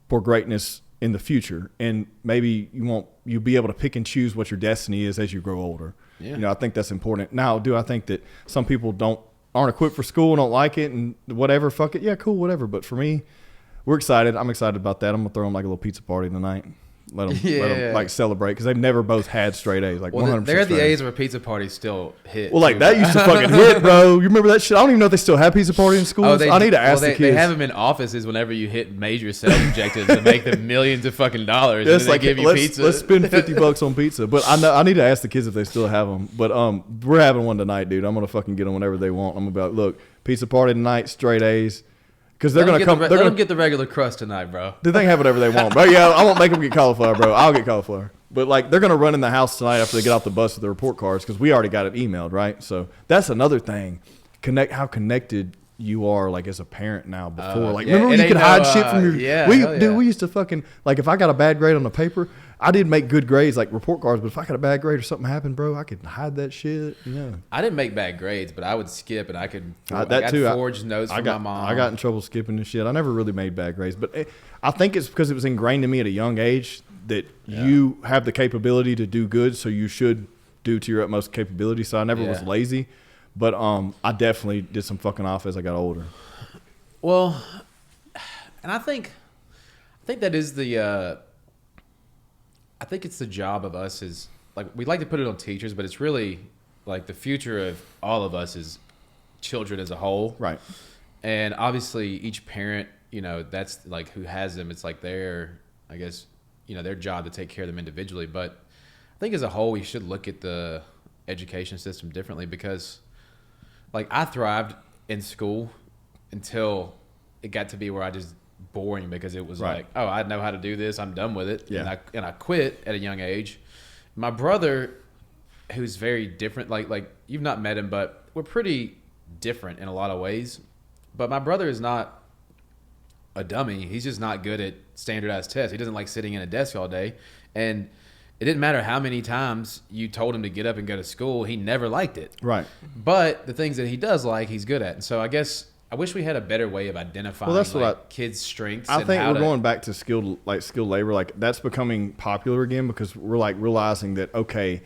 for greatness in the future. And maybe you'll be able to pick and choose what your destiny is as you grow older. Yeah. I think that's important. Now, do I think that some people aren't equipped for school, don't like it and whatever, fuck it. Yeah, cool, whatever. But for me, we're excited. I'm excited about that. I'm going to throw them like a little pizza party tonight. Let them like celebrate because they've never both had straight A's. Like 100%. They're at the A's where pizza parties still hit. Well, like that used to fucking hit, bro. You remember that shit? I don't even know if they still have pizza party in schools. I need to ask the kids. They have them in offices whenever you hit major sales objectives to make them millions of fucking dollars. And then they give you pizza. Let's spend $50 on pizza. But I need to ask the kids if they still have them. But we're having one tonight, dude. I'm gonna fucking get them whenever they want. I'm gonna be like, look, pizza party tonight, straight A's. Because they're going to come. Let them get the regular crust tonight, bro. They can have whatever they want, bro. Yeah, I won't make them get cauliflower, bro. I'll get cauliflower. But like, they're going to run in the house tonight after they get off the bus with their report cards because we already got it emailed, right? So that's another thing. How connected you are, like as a parent now. Before, remember when you could hide shit from your? We used to fucking like if I got a bad grade on the paper. I did make good grades, like report cards, but if I got a bad grade or something happened, bro, I could hide that shit. I didn't make bad grades, but I would skip, and I could. Forged notes from my mom. I got in trouble skipping and shit. I never really made bad grades, but I think it's because it was ingrained in me at a young age that you have the capability to do good, so you should do to your utmost capability. So I never was lazy, but I definitely did some fucking off as I got older. Well, and I think that is the. I think it's the job of us is like we like to put it on teachers, but it's really like the future of all of us is children as a whole, right? And obviously, each parent, that's like who has them. It's like their, I guess, their job to take care of them individually. But I think as a whole, we should look at the education system differently because, like, I thrived in school until it got to be where I just boring because it was like, oh, I know how to do this. I'm done with it. Yeah. And I quit at a young age. My brother, who's very different, like you've not met him, but we're pretty different in a lot of ways. But my brother is not a dummy. He's just not good at standardized tests. He doesn't like sitting in a desk all day. And it didn't matter how many times you told him to get up and go to school. He never liked it. Right. But the things that he does like, he's good at. And so I guess I wish we had a better way of identifying kids' strengths. I think we're going back to skilled labor. Like, that's becoming popular again because we're like realizing that, okay,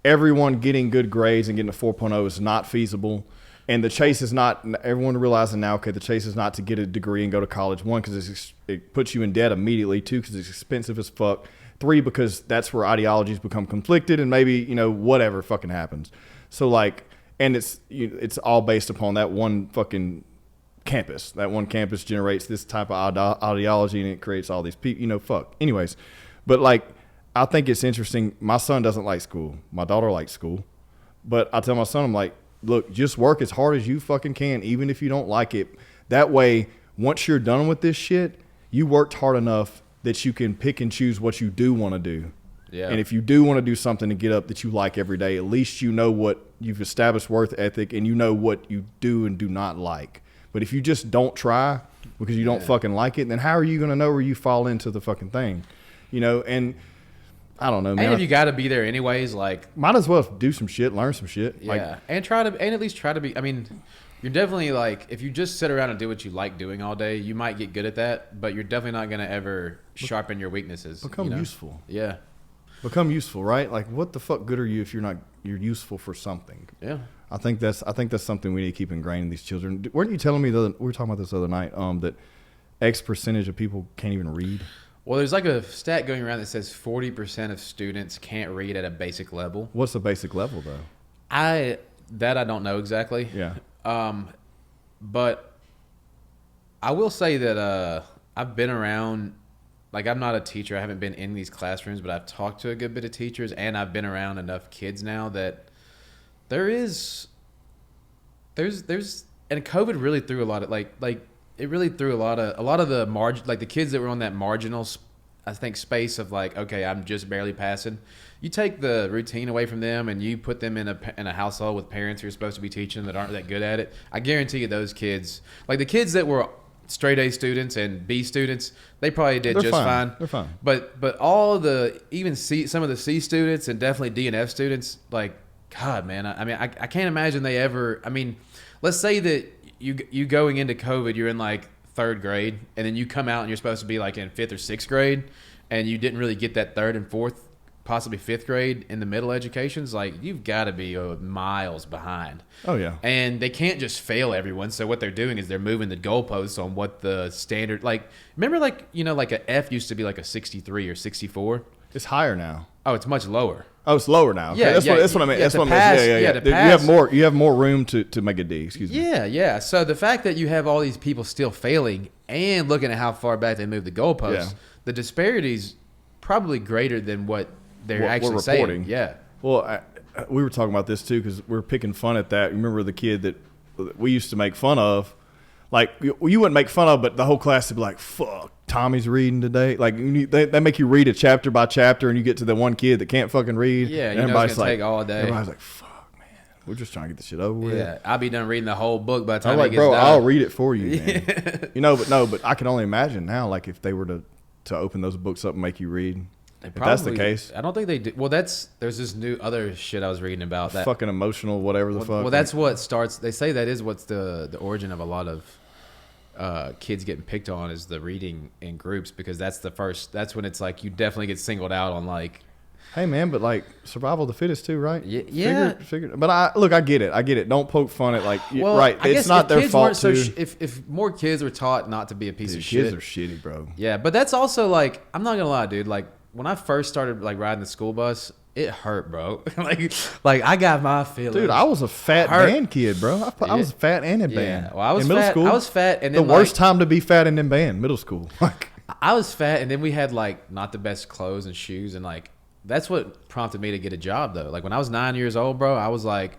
everyone getting good grades and getting a 4.0 is not feasible. And the chase is not, everyone realizing now, okay, the chase is not to get a degree and go to college. One, because it puts you in debt immediately. Two, because it's expensive as fuck. Three, because that's where ideologies become conflicted and maybe, whatever fucking happens. So, like, and it's all based upon that one fucking campus. That one campus generates this type of ideology and it creates all these people, fuck. Anyways, but, like, I think it's interesting. My son doesn't like school. My daughter likes school. But I tell my son, I'm like, look, just work as hard as you fucking can, even if you don't like it. That way, once you're done with this shit, you worked hard enough that you can pick and choose what you do want to do. Yeah. And if you do want to do something to get up that you like every day, at least you know what you've established worth ethic and you know what you do and do not like. But if you just don't try because you don't fucking like it, then how are you going to know where you fall into the fucking thing? And I don't know, man. And if you got to be there anyways, like, might as well do some shit, learn some shit. Yeah, and at least try to be. I mean, you're definitely like, if you just sit around and do what you like doing all day, you might get good at that, but you're definitely not going to ever sharpen your weaknesses. Become useful. Yeah, become useful, right? Like, what the fuck good are you if you're useful for something? Yeah, I think that's something we need to keep ingrained in these children. Weren't you telling me we were talking about this the other night? That X percentage of people can't even read. Well, there's like a stat going around that says 40% of students can't read at a basic level. What's the basic level, though? I don't know exactly. Yeah. But I will say that I've been around, like, I'm not a teacher. I haven't been in these classrooms, but I've talked to a good bit of teachers, and I've been around enough kids now that there's and COVID really threw a lot of it really threw a lot of the like the kids that were on that marginal, I think, space of like, okay, I'm just barely passing. You take the routine away from them and you put them in a household with parents who are supposed to be teaching that aren't that good at it. I guarantee you those kids, like the kids that were straight A students and B students, they probably did just fine. They're fine. But all even some of the C students and definitely D and F students, like, God, man, I can't imagine they ever. I mean, let's say that you going into COVID, you're in like third grade, and then you come out and you're supposed to be like in fifth or sixth grade, and you didn't really get that third and fourth, possibly fifth grade in the middle educations. Like, you've got to be miles behind. Oh yeah. And they can't just fail everyone. So what they're doing is they're moving the goalposts on what the standard. Like, remember, like, like a F used to be like a 63 or 64. It's higher now. Oh, it's much lower. Oh, it's lower now. Okay. Yeah, that's what I mean. Yeah, that's what pass, I mean. Yeah. You have more room to make a D. Excuse me. Yeah. So the fact that you have all these people still failing and looking at how far back they move the goalposts, the disparity's probably greater than what they're actually reporting. Saying. Yeah. Well, we were talking about this too because we're picking fun at that. Remember the kid that we used to make fun of? Like, you wouldn't make fun of, but the whole class would be like, "Fuck, Tommy's reading today." Like, they make you read it chapter by chapter, and you get to the one kid that can't fucking read. Yeah, and everybody's like, take all day. Everybody's like, "Fuck, man, we're just trying to get this shit over with." Yeah, I'll be done reading the whole book by the time I'm like, it gets bro, done. I'll read it for you, man. But I can only imagine now, like, if they were to open those books up and make you read. If that's the case, I don't think they do. Well, there's this new other shit I was reading about that fucking emotional, whatever the fuck. Well, that's what starts. They say that is what's the origin of a lot of kids getting picked on is the reading in groups, because that's when it's like you definitely get singled out on, like, hey man, but like survival of the fittest too, right? Yeah. Figure. But I get it. Don't poke fun at, like, well, right. I it's not their fault too. If more kids were taught not to be a piece of shit. Kids are shitty, bro. Yeah, but that's also, like, I'm not gonna lie, dude. Like, when I first started, like, riding the school bus, it hurt, bro. like I got my feelings. Dude, I was a fat band kid, bro. I was fat and in band. Well, I was in middle fat. school. I was fat, and then the worst time to be fat and in band, middle school. Like, I was fat, and then we had, like, not the best clothes and shoes, and, like, that's what prompted me to get a job though. Like when I was 9 years old, bro, I was like,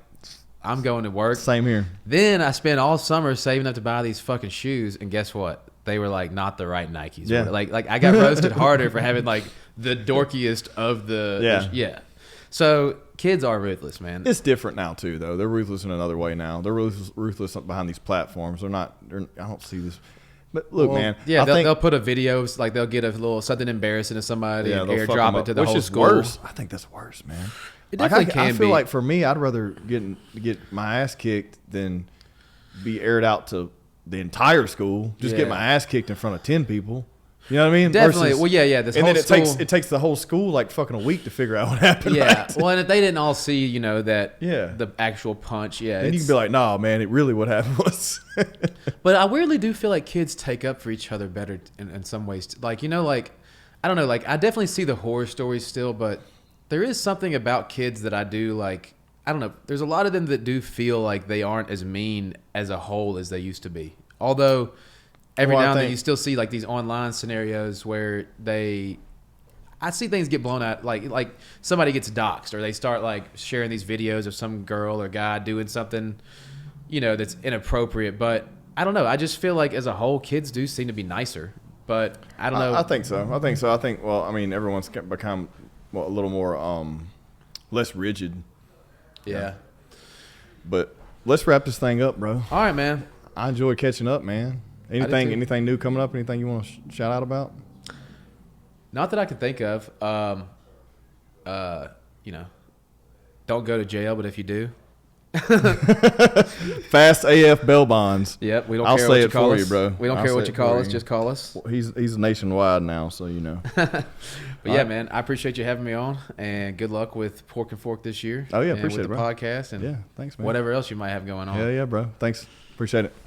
I'm going to work. Same here. Then I spent all summer saving up to buy these fucking shoes, and guess what? They were like not the right Nikes. Yeah. Like I got roasted harder for having like the dorkiest of the yeah. So kids are ruthless, man. It's different now too, though. They're ruthless in another way now. They're ruthless behind these platforms. They're not. I don't see this. But look, man. Yeah, they'll put a video, like they'll get a little something embarrassing to somebody and airdrop it to the whole school. Worse. I think that's worse, man. It definitely can be. I feel like for me, I'd rather get my ass kicked than be aired out to the entire school. Just get my ass kicked in front of 10 people. You know what I mean? Definitely. Well, yeah. This and whole then school, it takes the whole school like fucking a week to figure out what happened. Yeah. Right? Well, and if they didn't all see, the actual punch, then you can be like, nah, man, it really what happened was. But I weirdly do feel like kids take up for each other better in some ways. Like, I don't know, like I definitely see the horror stories still, but there is something about kids that I do like. I don't know. There's a lot of them that do feel like they aren't as mean as a whole as they used to be. Although every now and then you still see like these online scenarios where I see things get blown out, like somebody gets doxxed or they start like sharing these videos of some girl or guy doing something, that's inappropriate. But I don't know. I just feel like as a whole, kids do seem to be nicer. But I don't know. I think so. Well, I mean, everyone's become a little more less rigid. Yeah. But let's wrap this thing up, bro. All right, man. I enjoy catching up, man. Anything new coming up? Anything you want to shout out about? Not that I can think of. Don't go to jail, but if you do. Fast AF bail bonds. Yep, we don't I'll care say what you it call for us. you, bro. We don't care what you call us. Just call us. He's nationwide now, so you know. But yeah, man, I appreciate you having me on, and good luck with Pork and Fork this year. Oh yeah, and appreciate with it, the bro. podcast and yeah, thanks, man. Whatever else you might have going on. Yeah, bro. Thanks. Appreciate it.